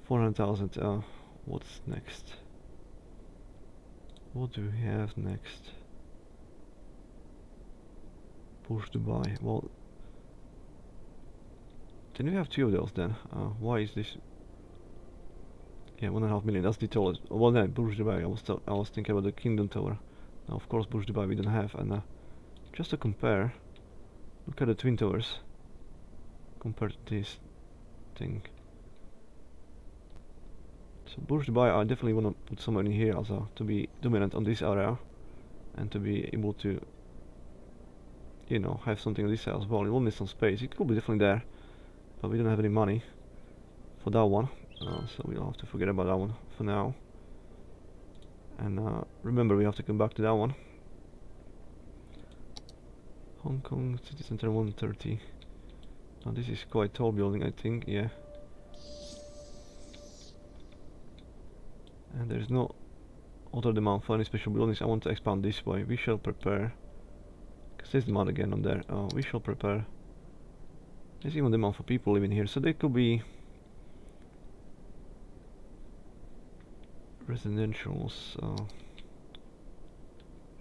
400,000. What's next? What do we have next? Push to buy. Well, didn't we have two of those then? Why is this? Yeah, 1.5 million. That's the tallest. Well, then Burj Dubai. I was thinking about the Kingdom Tower. Now, of course, Burj Dubai we don't have, and just to compare, look at the Twin Towers compared to this thing. So Burj Dubai, I definitely want to put somewhere in here as to be dominant on this area, and to be able to, you know, have something on this side as well. It will need some space. It could be definitely there, but we don't have any money for that one, so we'll have to forget about that one for now. And remember, we have to come back to that one. Hong Kong City Center 130. Now this is quite tall building, I think. Yeah. And there's no other demand for any special buildings. I want to expand this way. We shall prepare. Because there's demand again on there. We shall prepare. There's even demand for people living here, so they could be residentials.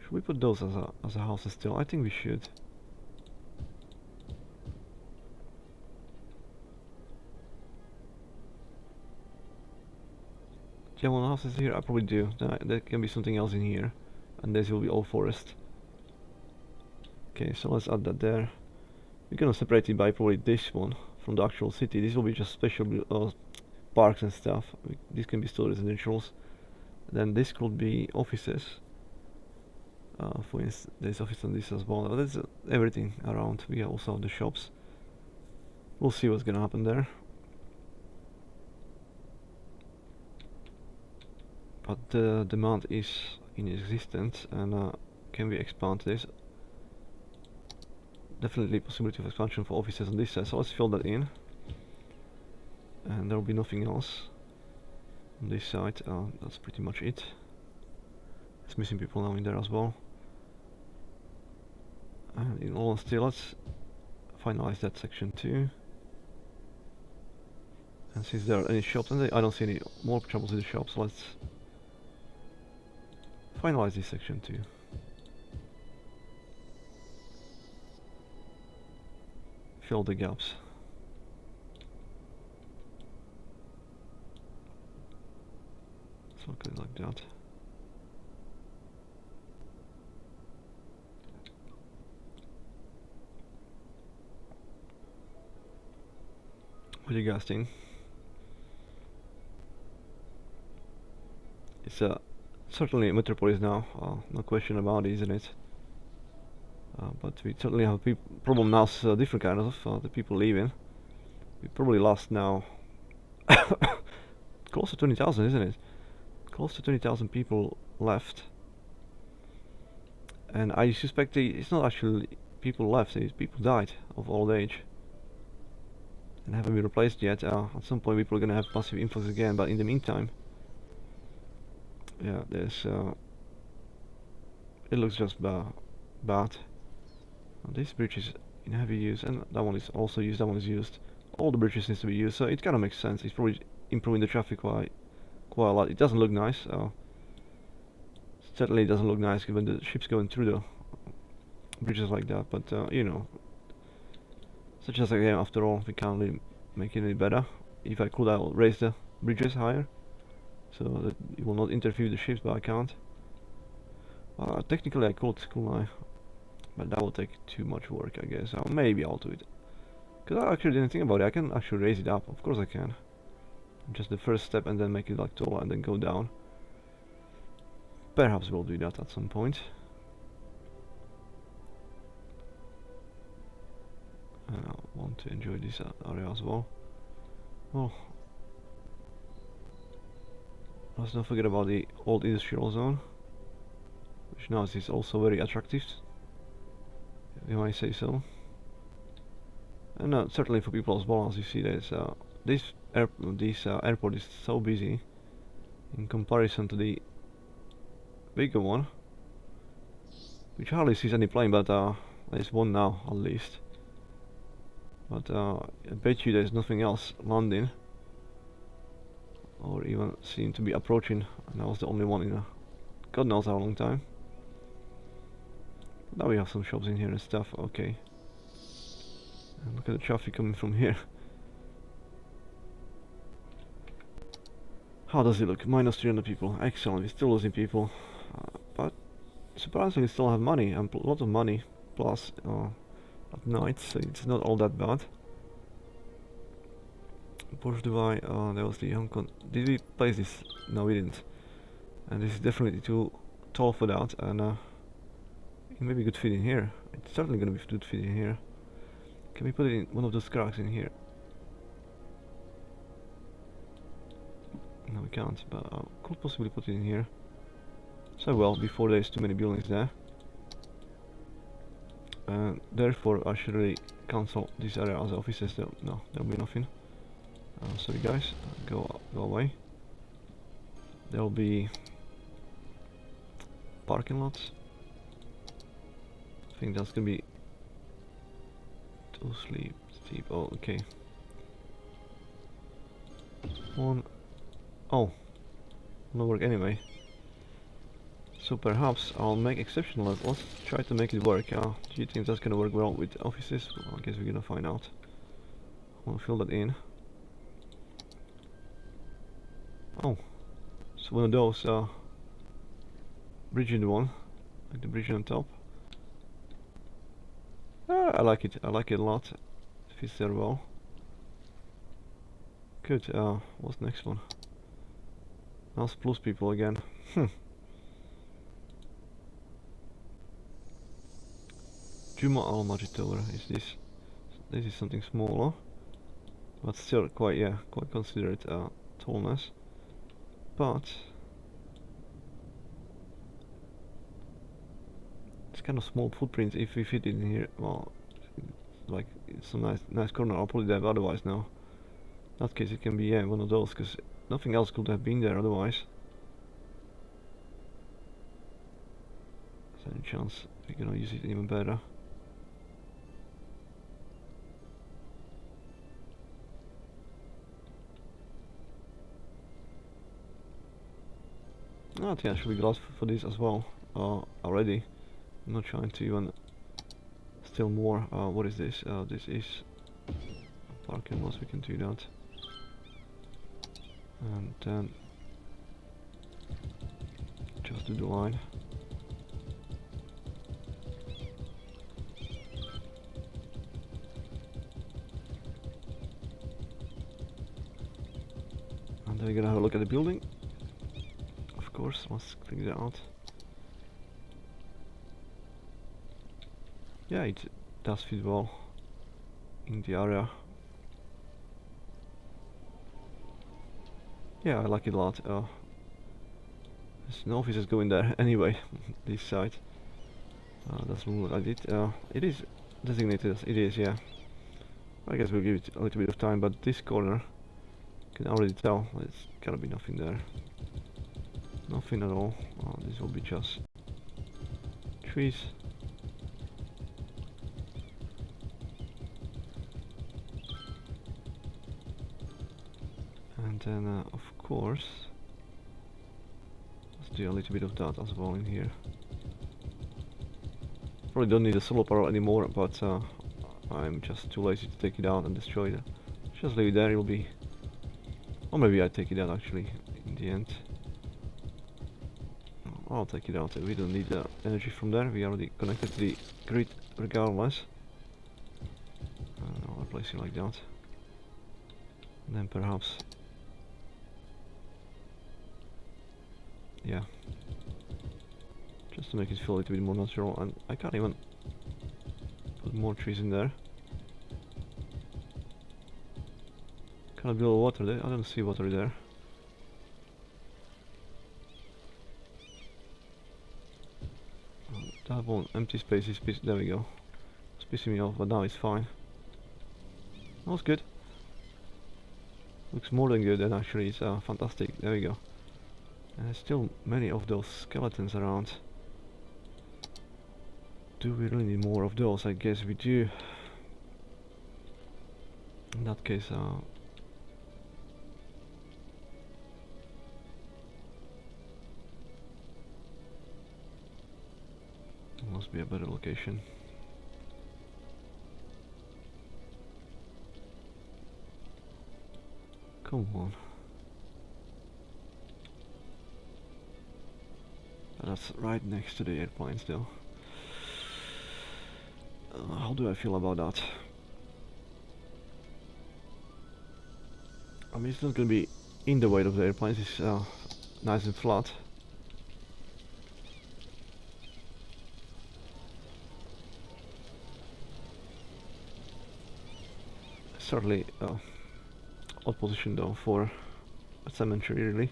Should we put those as a house still? I think we should. Yeah, one houses here. I probably do. There can be something else in here, and this will be all forest. Okay, so let's add that there. We're gonna separate it by probably this one from the actual city. This will be just special parks and stuff. This can be still residentials. Then this could be offices. For instance, there's office on this as well. There's everything around. We also have the shops. We'll see what's gonna happen there. But the demand is in existence, and can we expand this? Definitely possibility of expansion for offices on this side, so let's fill that in. And there will be nothing else on this side. That's pretty much it. It's missing people now in there as well. And in all honesty, let's finalize that section too. Since there are any shops, and I don't see any more troubles in the shops, let's finalize this section too. Fill the gaps. Something like that. What do you guys think? It's certainly Metropolis now, no question about it, isn't it? But we certainly have a problem now, different kind of the people leaving. We probably lost now close to 20,000, isn't it? Close to 20,000 people left. And I suspect it's not actually people left, it's people died of old age. And haven't been replaced yet. At some point people are gonna have massive influx again, but in the meantime, yeah, there's it looks just bad. This bridge is in heavy use, and that one is also used, that one is used. All the bridges needs to be used, so it kind of makes sense. It's probably improving the traffic quite a lot. It doesn't look nice, certainly it doesn't look nice when the ships going through the bridges like that, but you know, such as a game after all, we can't really make it any better. If I could, I will raise the bridges higher, so that it will not interfere with the ships, but I can't. Technically I could, couldn't I? But that will take too much work, I guess. Maybe I'll do it. Because I actually didn't think about it. I can actually raise it up. Of course I can. Just the first step and then make it like taller and then go down. Perhaps we'll do that at some point. I want to enjoy this area as well. Well, let's not forget about the old industrial zone, which now is also very attractive, if I say so. And certainly for people as well, as you see, there's this airport is so busy in comparison to the bigger one, which hardly sees any plane, but there's one now at least. But I bet you there's nothing else landing or even seem to be approaching, and I was the only one in God knows how long time. Now we have some shops in here and stuff. Okay, and look at the traffic coming from here. How does it look? Minus 300 people. Excellent. We're still losing people, but surprisingly we still have money, and a lot of money plus at night, so it's not all that bad. Porsche Dubai, there was the Hong Kong. Did we place this? No, we didn't. And this is definitely too tall for that, and it may be good fit in here. It's certainly gonna be good fit in here. Can we put it in one of those cracks in here? No, we can't, but could possibly put it in here. So well, before there's too many buildings there. And therefore I should really cancel this area as offices. No, there'll be nothing. Sorry guys, go away. There'll be parking lots. I think that's gonna be too steep. Oh, okay. One. Oh, no work anyway. So perhaps I'll make exception. Let's try to make it work. Do you think that's gonna work well with offices? Well, I guess we're gonna find out. I'll fill that in. Oh, so one of those bridging one, like the bridge on top. I like it. I like it a lot. It fits there well. Good. What's the next one? That's plus people again. Juma Al Majid Tower. Is this? This is something smaller, but still quite considerate tallness. But it's kind of small footprints. If we fit it in here, well, like it's some nice corner. I'll put it there. Otherwise, no. In that case, it can be one of those, because nothing else could have been there otherwise. Is there any chance we're gonna use it even better? I think I should be glad for this as well. Already. I'm not trying to even steal more. What is this? This is parking lots. We can do that. And then just do the line. And then we're gonna have a look at the building. Of course, let's click that out. Yeah, it does fit well in the area. Yeah, I like it a lot. There's no offices going there anyway. This side doesn't look like it. It is designated as it is, yeah. I guess we'll give it a little bit of time, but this corner, you can already tell there's gotta be nothing there. Nothing at all. This will be just trees. And then, of course, let's do a little bit of that as well in here. Probably don't need a solar panel anymore, but I'm just too lazy to take it out and destroy it. Just leave it there, it'll be... Or maybe I take it out actually, in the end. I'll take it out, we don't need energy from there, we already connected to the grid regardless. I'll replace it like that. And then perhaps... Yeah. Just to make it feel a little bit more natural, and I can't even put more trees in there. Can I build water there? I don't see water there. That one empty space is there we go. It's pissing me off, but now it's fine. That was good. Looks more than good, and actually it's fantastic. There we go. And there's still many of those skeletons around. Do we really need more of those? I guess we do. In that case, must be a better location. Come on. That's right next to the airplane still. How do I feel about that? I mean, it's not gonna be in the way of the airplanes, it's nice and flat. Certainly odd position though for a cemetery, really.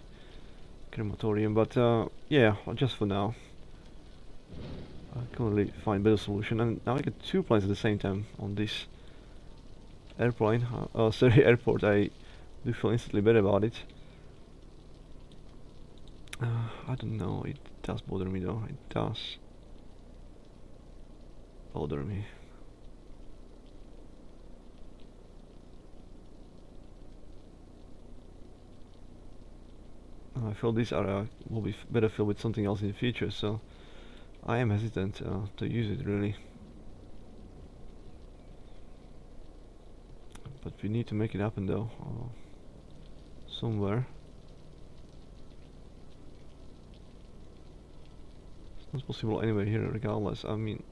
Crematorium, but yeah, just for now. I can't really find better solution, and now I get two planes at the same time on this airplane. Sorry, airport. I do feel instantly better about it. I don't know. It does bother me though. It does bother me. I feel this area will be better filled with something else in the future, so I am hesitant to use it really. But we need to make it happen though, somewhere. It's not possible anywhere here regardless, I mean...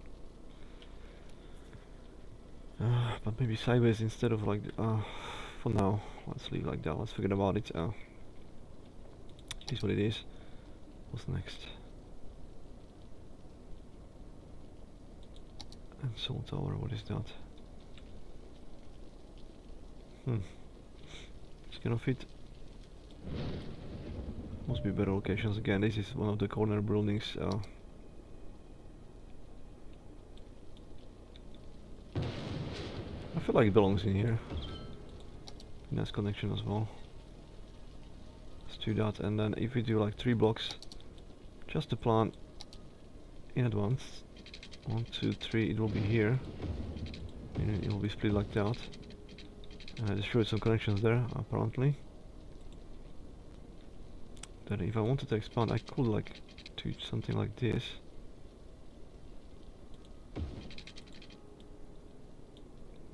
but maybe sideways instead of like... for now, let's leave it like that, let's forget about it. It is what it is. What's next? And Soul Tower, what is that? It's gonna fit. Must be better locations again. This is one of the corner buildings. I feel like it belongs in here. Nice connection as well. Let's do that, and then if we do like 3 blocks, just to plan in advance. 1, 2, 3, it will be here. And it will be split like that. And I destroyed some connections there, apparently. Then if I wanted to expand, I could like do something like this.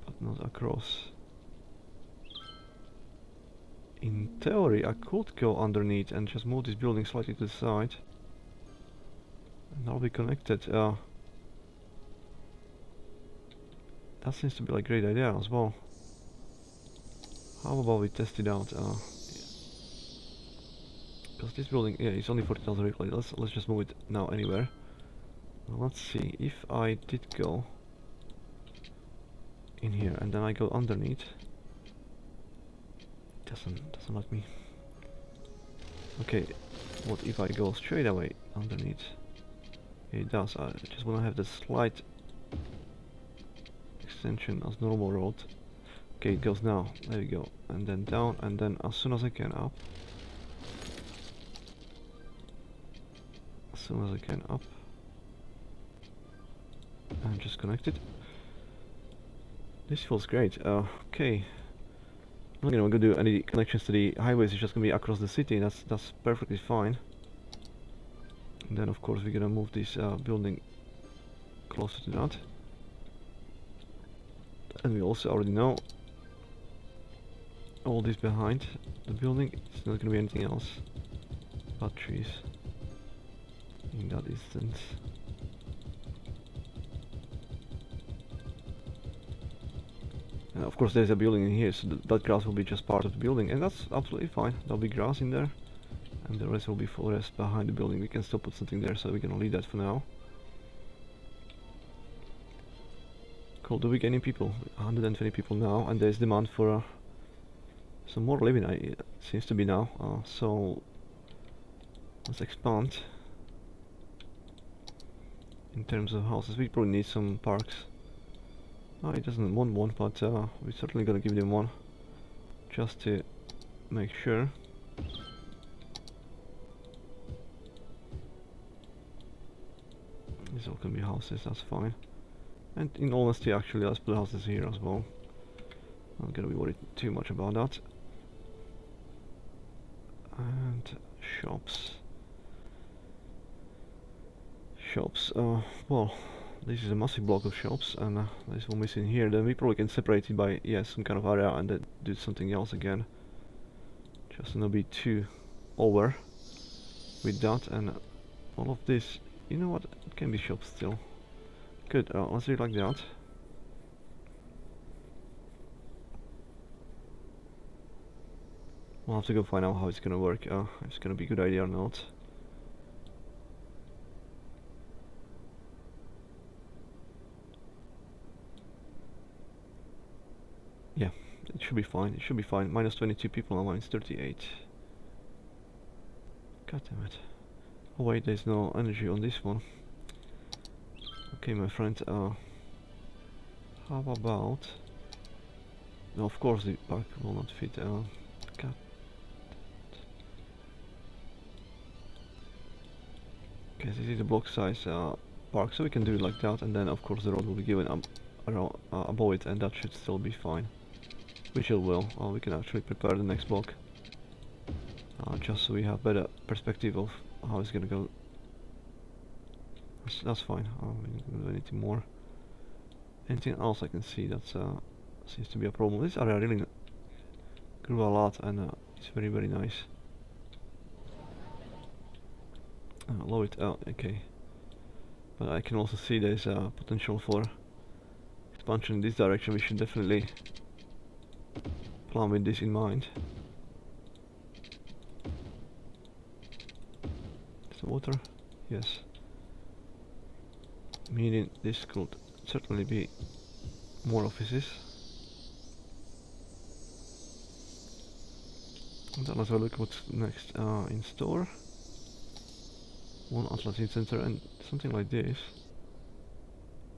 But not across. In theory, I could go underneath and just move this building slightly to the side. And I'll be connected. That seems to be like a great idea as well. How about we test it out? Because this building, yeah, it's only 40,000 replay. Let's just move it now anywhere. Well, let's see if I did go in here and then I go underneath. Doesn't like me. Okay, what if I go straight away underneath? Yeah, it does. I just want to have the slight extension as normal road. Okay, it goes now. There we go. And then down, and then as soon as I can up. As soon as I can up. And just connect it. This feels great. Okay. I'm not gonna do any connections to the highways. It's just gonna be across the city. That's perfectly fine. And then of course we're gonna move this building closer to that. And we also already know all this behind the building. It's not gonna be anything else but trees in that distance. And of course there's a building in here, so that grass will be just part of the building, and that's absolutely fine. There'll be grass in there, and the rest will be forest behind the building. We can still put something there, so we're gonna leave that for now. Cool. Do we get any people? 120 people now, and there's demand for some more living. It seems to be now. So let's expand. In terms of houses, we probably need some parks. Oh, he doesn't want one, but we're certainly gonna give them one, just to make sure. These all can be houses, that's fine. And in honesty, actually, let's put houses here as well. Not gonna be worried too much about that. And shops. Well, this is a massive block of shops, and there's one missing here. Then we probably can separate it by, yeah, some kind of area, and then do something else again. Just to not be too over with that, and all of this. You know what? It can be shops still. Good. Let's do it like that. We'll have to go find out how it's gonna work. If it's gonna be a good idea or not. Yeah, it should be fine. It should be fine. Minus 22 people now. Minus 38. God damn it. Oh wait, there's no energy on this one. Okay, my friend. How about? No, of course the park will not fit. God. Okay, this is a block size park, so we can do it like that, and then of course the road will be given around above it, and that should still be fine. Which it will. We can actually prepare the next block, just so we have better perspective of how it's gonna go. That's fine. We don't do anything more. Anything else I can see that seems to be a problem? This area really grew a lot, and it's very nice. Lower it out, okay. But I can also see there's potential for expansion in this direction. We should definitely plan with this in mind. Is the water? Yes. Meaning this could certainly be more offices. And then let's have a look what's next in store. One Atlantic Center and something like this.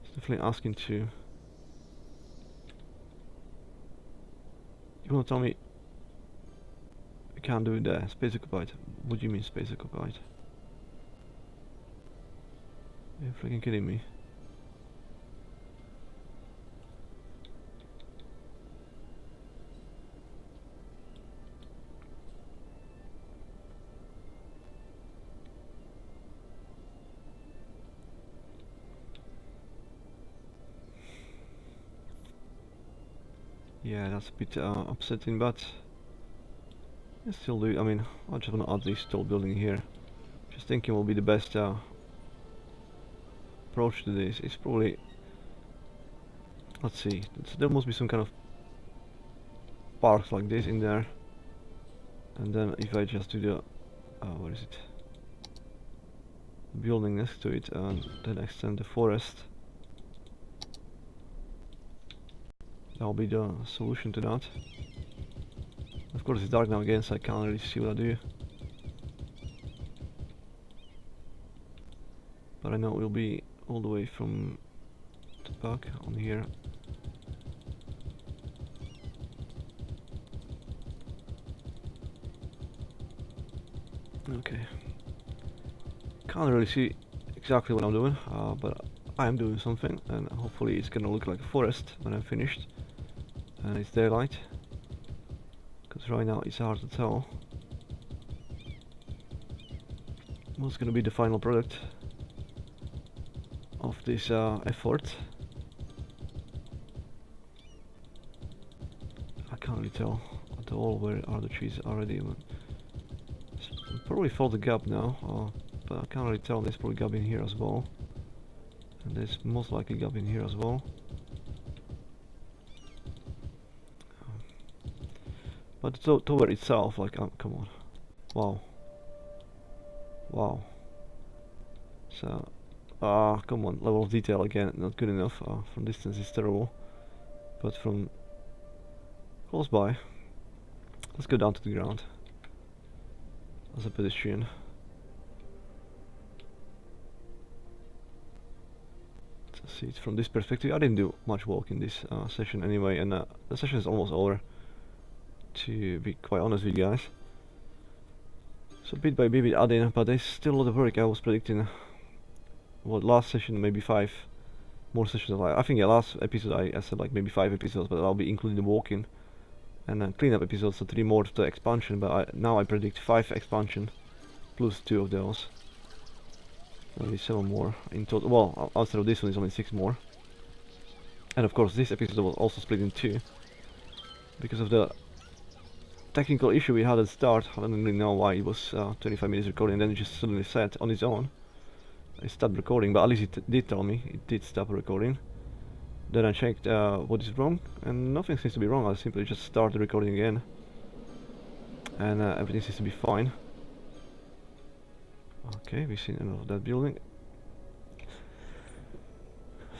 It's definitely asking to. You wanna tell me we can't do it there? Space occupied. What do you mean space occupied? You're freaking kidding me. Yeah, that's a bit upsetting, but I still do. I mean, I just want to add this tall building here. Just thinking will be the best approach to this. It's probably, let's see, there must be some kind of parks like this in there. And then if I just do the, what is it? Building next to it and then extend the forest. That'll be the solution to that. Of course it's dark now again, so I can't really see what I do. But I know it will be all the way from the back on here. Okay. Can't really see exactly what I'm doing, but I am doing something, and hopefully it's gonna look like a forest when I'm finished. And it's daylight. Because right now it's hard to tell what's gonna be the final product of this effort. I can't really tell at all where are the trees already. Probably filled the gap now, but I can't really tell. There's probably a gap in here as well, and there's most likely a gap in here as well. But the tower itself, like, come on, wow, wow. So, come on, level of detail again, not good enough. From distance it's terrible, but from close by, let's go down to the ground as a pedestrian. Let's see it from this perspective. I didn't do much work in this session anyway, and the session is almost over, to be quite honest with you guys. So bit by bit adding, but there's still a lot of work. I was predicting, well, last session maybe 5 more sessions. I think, yeah, last episode I said like maybe 5 episodes, but I'll be including the walking and cleanup episodes, so 3 more to the expansion. But now I predict 5 expansion plus 2 of those, maybe 7 more in total. Well, outside of this one, it's only 6 more. And of course, this episode was also split in 2 because of the technical issue we had at the start. I don't really know why it was 25 minutes recording and then it just suddenly set on its own. It stopped recording, but at least it did tell me it did stop recording. Then I checked what is wrong, and nothing seems to be wrong. I simply just started recording again, and everything seems to be fine. Okay, we've seen enough of that building.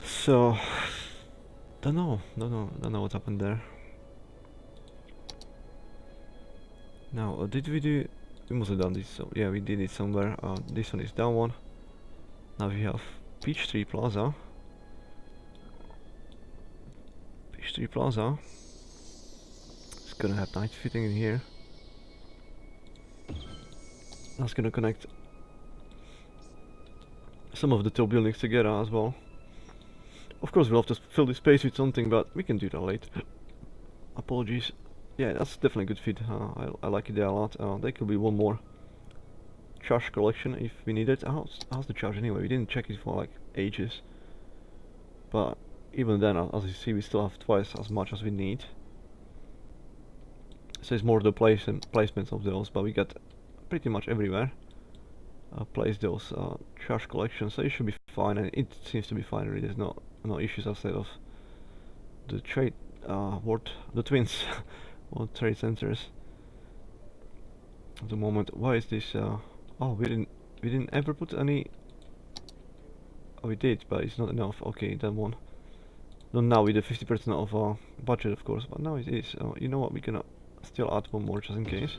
So, don't know what happened there. Now, did we do? We must have done this. So yeah, we did it somewhere. This one is that one. Now we have Peachtree Plaza. Peachtree Plaza. It's gonna have night fitting in here. That's gonna connect some of the two buildings together as well. Of course, we'll have to fill this space with something, but we can do that later. Apologies. Yeah, that's definitely a good fit. I like it there a lot. There could be one more trash collection if we need it. How's the charge anyway? We didn't check it for like ages. But even then, as you see, we still have twice as much as we need. So it's more the placements of those, but we got pretty much everywhere. Place those trash collections, so it should be fine, and it seems to be fine. Really, there's no issues outside of the trade the twins World Trade Centers at the moment. Why is this? Oh, we didn't ever put any. Oh, we did, but it's not enough. Okay, that one. Not now with the 50% of budget, of course, but now it is. You know what? We can still add one more just in case.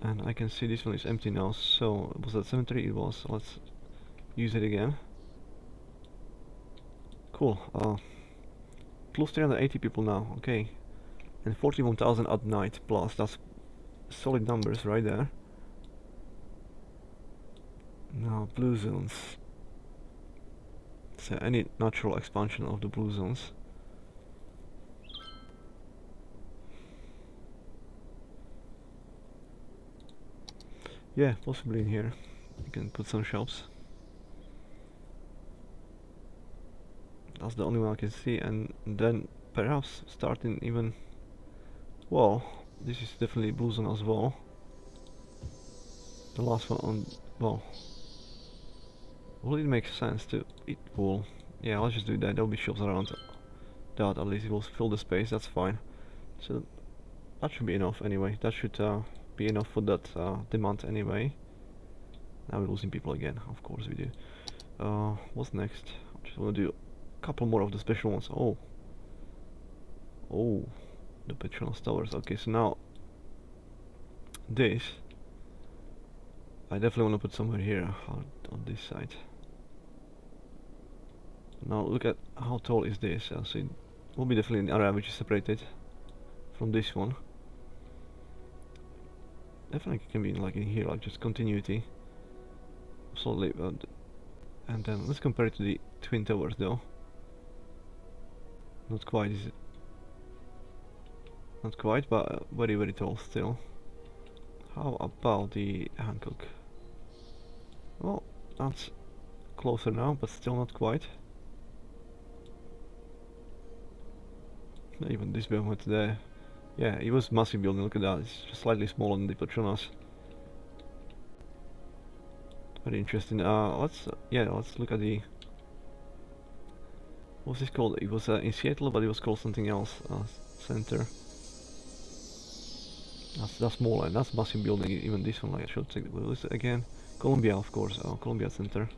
And I can see this one is empty now. So was that cemetery? It was. Let's use it again. Cool. Plus 380 people now. Okay, and 41,000 at night plus. That's solid numbers right there. Now blue zones. So any natural expansion of the blue zones. Yeah, possibly in here. You can put some shops. That's the only one I can see, and then perhaps starting even. Well, this is definitely blue zone as well. The last one on. Well, will it make sense to? It will. Yeah, let's just do that. There'll be shops around that. At least it will fill the space. That's fine. So that should be enough anyway. That should be enough for that demand anyway. Now we're losing people again. Of course we do. What's next? I just want to do a couple more of the special ones. Oh, the Petronas towers. Okay, so now this I definitely want to put somewhere here on this side. Now look at how tall is this. So it will be definitely an area which is separated from this one. Definitely can be like in here, like just continuity. Slowly, and then let's compare it to the twin towers though. Not quite, is it? Not quite, but very very tall still. How about the Hancock? Well, that's closer now, but still not quite. Even this building there. Yeah, it was massive building, look at that, it's just slightly smaller than the Petronas. Very interesting. Let's look at the. What's this called? It was in Seattle, but it was called something else. Center. That's smaller, and that's massive building. Even this one, like I should take. What is it again? Columbia, of course. Columbia Center.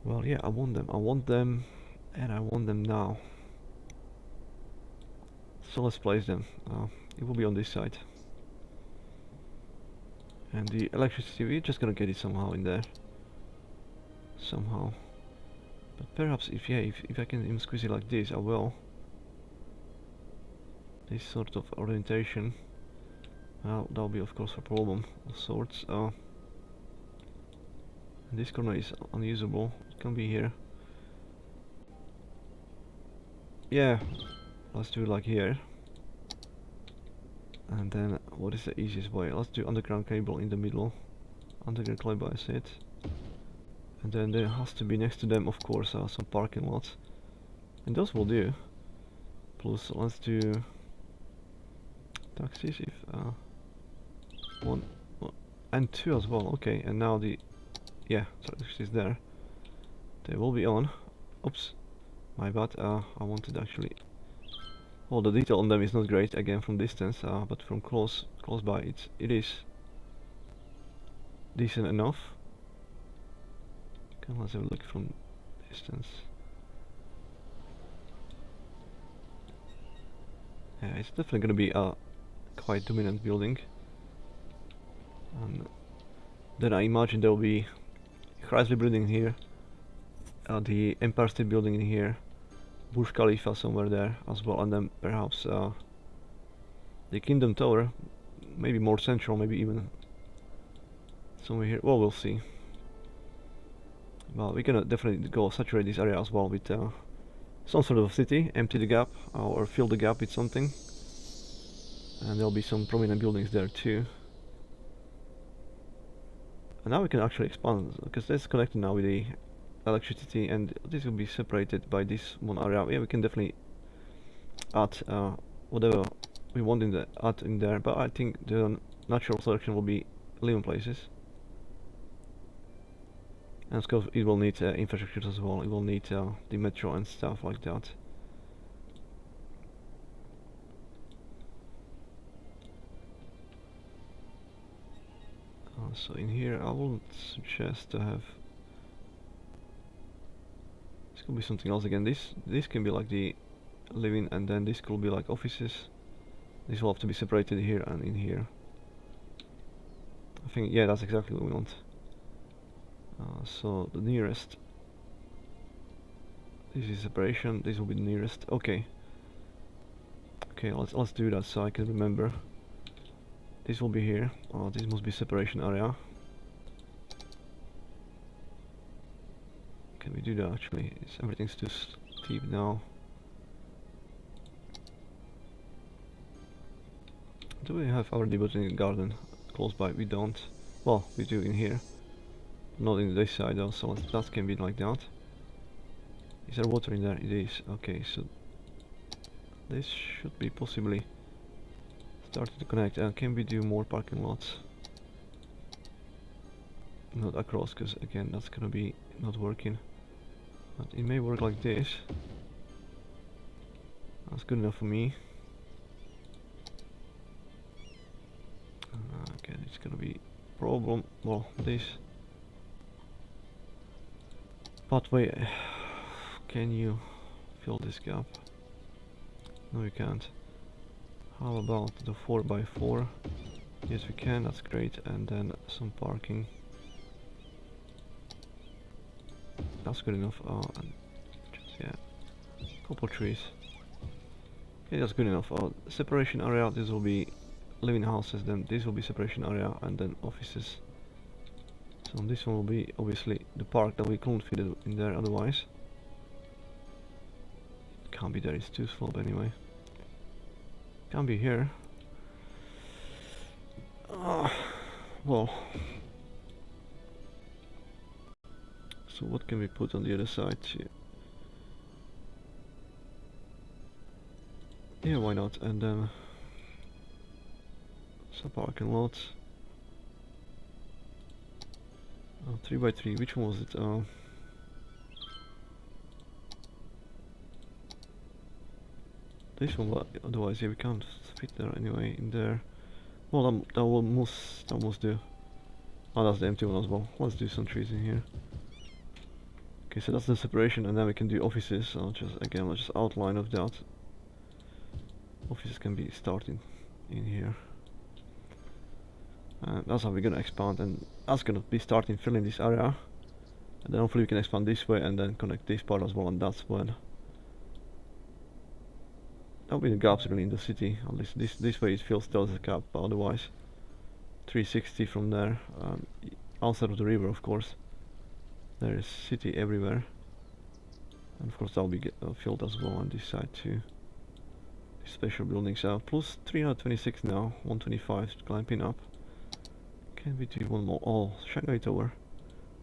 Well, yeah, I want them. I want them, and I want them now. So let's place them. It will be on this side. And the electricity, we're just gonna get it somehow in there. Somehow. But perhaps if I can even squeeze it like this, I will. This sort of orientation. Well, that'll be of course a problem of sorts. This corner is unusable. It can be here. Yeah, let's do it like here. And then what is the easiest way? Let's do underground cable in the middle. Underground cable, I said. And then there has to be next to them, of course, some parking lots. And those will do. Plus, let's do taxis if one and two as well. Okay, and now the taxis there. They will be on. Oops, my bad. I wanted actually. Well, the detail on them is not great again from distance, but from close by, it is decent enough. Okay, let's have a look from distance. Yeah, it's definitely going to be a quite dominant building. And then I imagine there will be Chrysler building here, the Empire State Building in here, Burj Khalifa somewhere there as well, and then perhaps the Kingdom Tower, maybe more central, maybe even somewhere here. Well, we'll see. Well, we're gonna definitely go saturate this area as well with some sort of city, empty the gap or fill the gap with something, and there'll be some prominent buildings there too. And now we can actually expand because that's connected now with the electricity, and this will be separated by this one area. Yeah, we can definitely add whatever we want in there, but I think the natural selection will be living places. And of course it will need infrastructure as well. It will need the metro and stuff like that. So in here I would suggest to have. This could be something else again. This can be like the living, and then this could be like offices. This will have to be separated here and in here. I think, yeah, that's exactly what we want. So the nearest. This is separation. This will be the nearest. Okay. Okay, let's do that so I can remember. This will be here. This must be separation area. Can we do that actually? Everything's too steep now. Do we have our botanical garden close by? We don't. Well, we do in here. Not in this side though, so that can be like that. Is there water in there? It is. Okay, so this should be possibly starting to connect. Can we do more parking lots? Not across, because again that's gonna be not working. But it may work like this. That's good enough for me. Okay, it's gonna be problem. Well, this pathway. Can you fill this gap? No, you can't. How about the 4x4? Yes, we can. That's great. And then some parking. That's good enough. And just, yeah, couple trees. Okay, that's good enough. Separation area. This will be living houses. Then this will be separation area, and then offices. So this one will be obviously the park that we couldn't fit it in there otherwise. Can't be there. It's too slope anyway. Can't be here. Well. So what can we put on the other side? Yeah, why not? And then some parking lots. 3x3. Which one was it? This one, but otherwise, yeah, we can't fit there anyway. In there. Well, that will must do. Oh, that's the empty one as well. Let's do some trees in here. Okay, so that's the separation, and then we can do offices. I'll just outline of that. Offices can be starting in here. That's how we're gonna expand, and that's gonna be starting filling this area. And then hopefully we can expand this way and then connect this part as well, and that's when that'll be the gaps really in the city. At least this way it feels there as a gap, but otherwise 360 from there, outside of the river, of course. There is city everywhere, and of course that'll be filled as well on this side too. These special buildings are plus 326 now, 125 climbing up. Can we do one more? Oh, Shanghai Tower.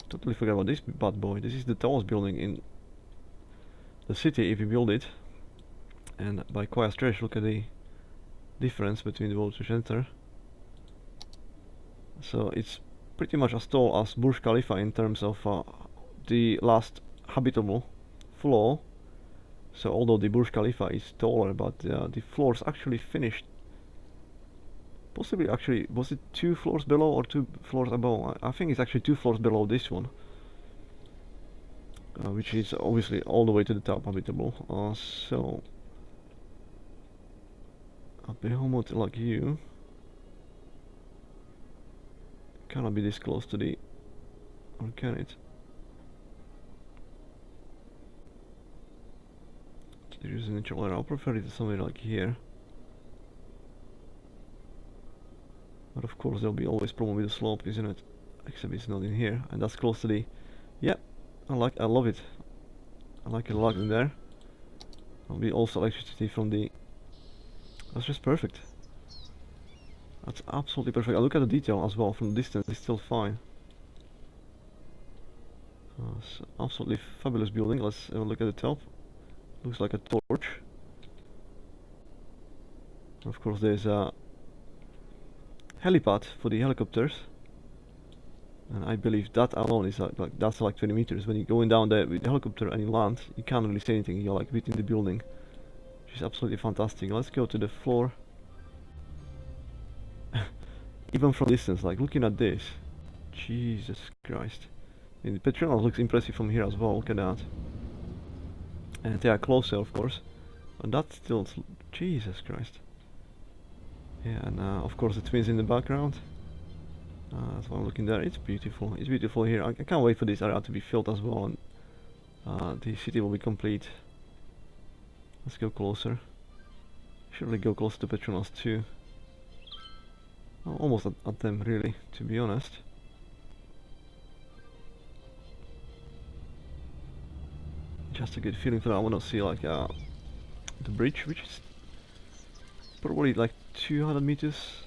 Totally forgot about this bad boy. This is the tallest building in the city if you build it. And by quite a stretch, look at the difference between the World Trade Center. So it's pretty much as tall as Burj Khalifa in terms of the last habitable floor. So although the Burj Khalifa is taller, but the floors actually finished. Possibly, actually, was it 2 floors below or 2 floors above? I think it's actually 2 floors below this one. Which is obviously all the way to the top habitable. So a behemoth like you cannot be this close to the, or can it? There is an natural area. I'll prefer it somewhere like here. But of course there'll be always problem with the slope, isn't it? Except it's not in here, and that's close to the. Yeah, I love it. I like it a lot in there. There'll be also electricity from the. That's just perfect. That's absolutely perfect. I look at the detail as well from the distance. It's still fine. It's absolutely fabulous building. Let's have a look at the top. Looks like a torch. Of course, there's a helipad for the helicopters, and I believe that alone is that's like 20 meters. When you're going down there with the helicopter and you land, you can't really see anything. You're like within the building, which is absolutely fantastic. Let's go to the floor. Even from distance, like looking at this, Jesus Christ. I mean, the Petronas looks impressive from here as well. Look at that. And they are closer, of course, but that's still Jesus Christ. Yeah, and of course the twins in the background. That's why I'm looking there. It's beautiful. It's beautiful here. I can't wait for this area to be filled as well, and the city will be complete. Let's go closer. Should really go closer to Petronas too. Almost at them, really, to be honest. Just a good feeling for that. I want to see like the bridge, which is probably like 200 meters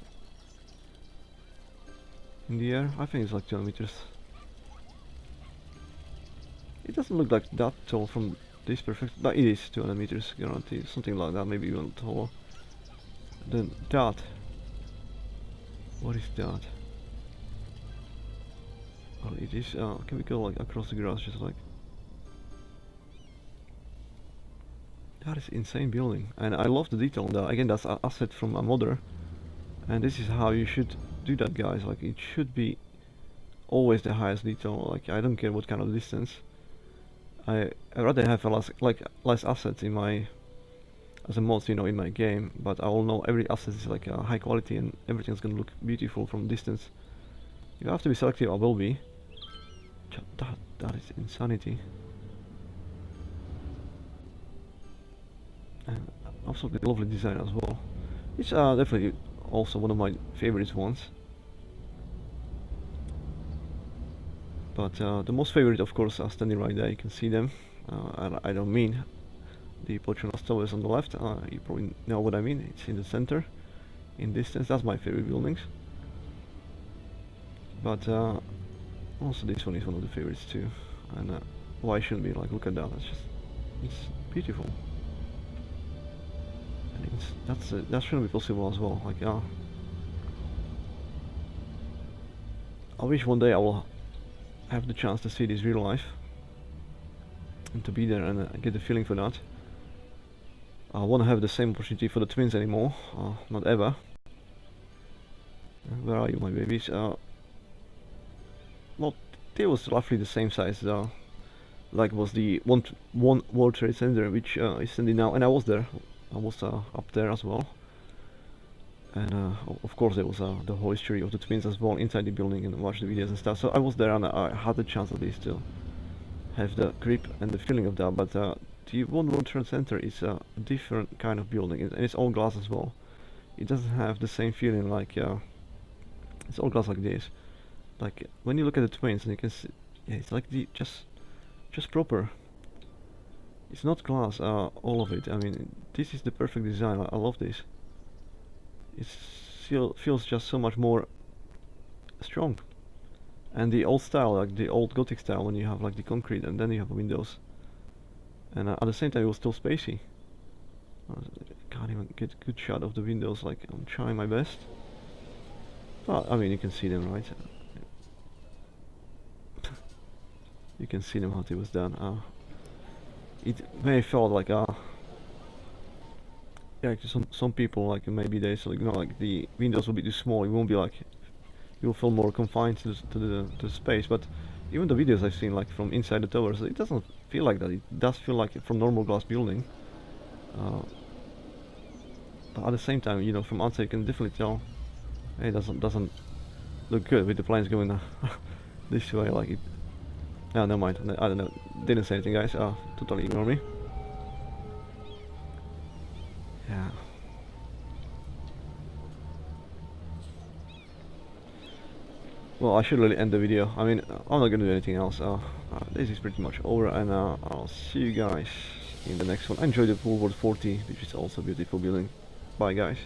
in the air. I think it's like 200 meters. It doesn't look like that tall from this perfect? No, it is 200 meters guaranteed, something like that, maybe even taller. Then that. What is that? Oh, it is. Can we go like across the grass, just like? That is insane building, and I love the detail on that. Again, that's an asset from a modder, and this is how you should do that, guys. Like, it should be always the highest detail. Like, I don't care what kind of distance. I rather have a less assets in my as a mod, in my game, but I all know every asset is like high quality and everything's gonna look beautiful from distance. You have to be selective. I will be. That is insanity. And absolutely lovely design as well. It's definitely also one of my favorite ones. But the most favorite, of course, are standing right there. You can see them. I don't mean the Petronas towers on the left. You probably know what I mean. It's in the center, in distance. That's my favorite buildings. But also this one is one of the favorites too. And why shouldn't be? Like, look at that. It's beautiful. And that shouldn't be possible as well. Like, I wish one day I will have the chance to see this real life and to be there and get the feeling for that. I want to have the same opportunity for the twins anymore, not ever. Where are you, my babies? Well, they was roughly the same size, like was the one World Trade Center, which is standing now, and I was there. I was up there as well. And of course there was the whole history of the twins as well inside the building and watch the videos and stuff. So I was there and I had the chance at least to have the grip and the feeling of that. But the One World Trade Center is a different kind of building, and it's all glass as well. It doesn't have the same feeling like it's all glass like this. Like when you look at the twins, and you can see, yeah, it's like the just proper. It's not glass, all of it. I mean, this is the perfect design. I love this. It feels just so much more strong. And the old style, like the old Gothic style, when you have like the concrete and then you have windows. And at the same time, it was still spacey. Can't even get a good shot of the windows. Like, I'm trying my best. Well, I mean, you can see them, right? You can see them how it was done. It may felt like yeah, some people, like, maybe they so, like the windows will be too small. It won't be like, you'll feel more confined to the space. But even the videos I've seen, like from inside the towers, it doesn't feel like that. It does feel like from normal glass building. But at the same time, from outside you can definitely tell it doesn't look good with the planes going this way. Like it. No, never mind. I don't know. Didn't say anything, guys. Totally ignore me. Yeah. Well, I should really end the video. I mean, I'm not gonna do anything else. This is pretty much over, and I'll see you guys in the next one. I enjoyed the World War 40, which is also a beautiful building. Bye, guys.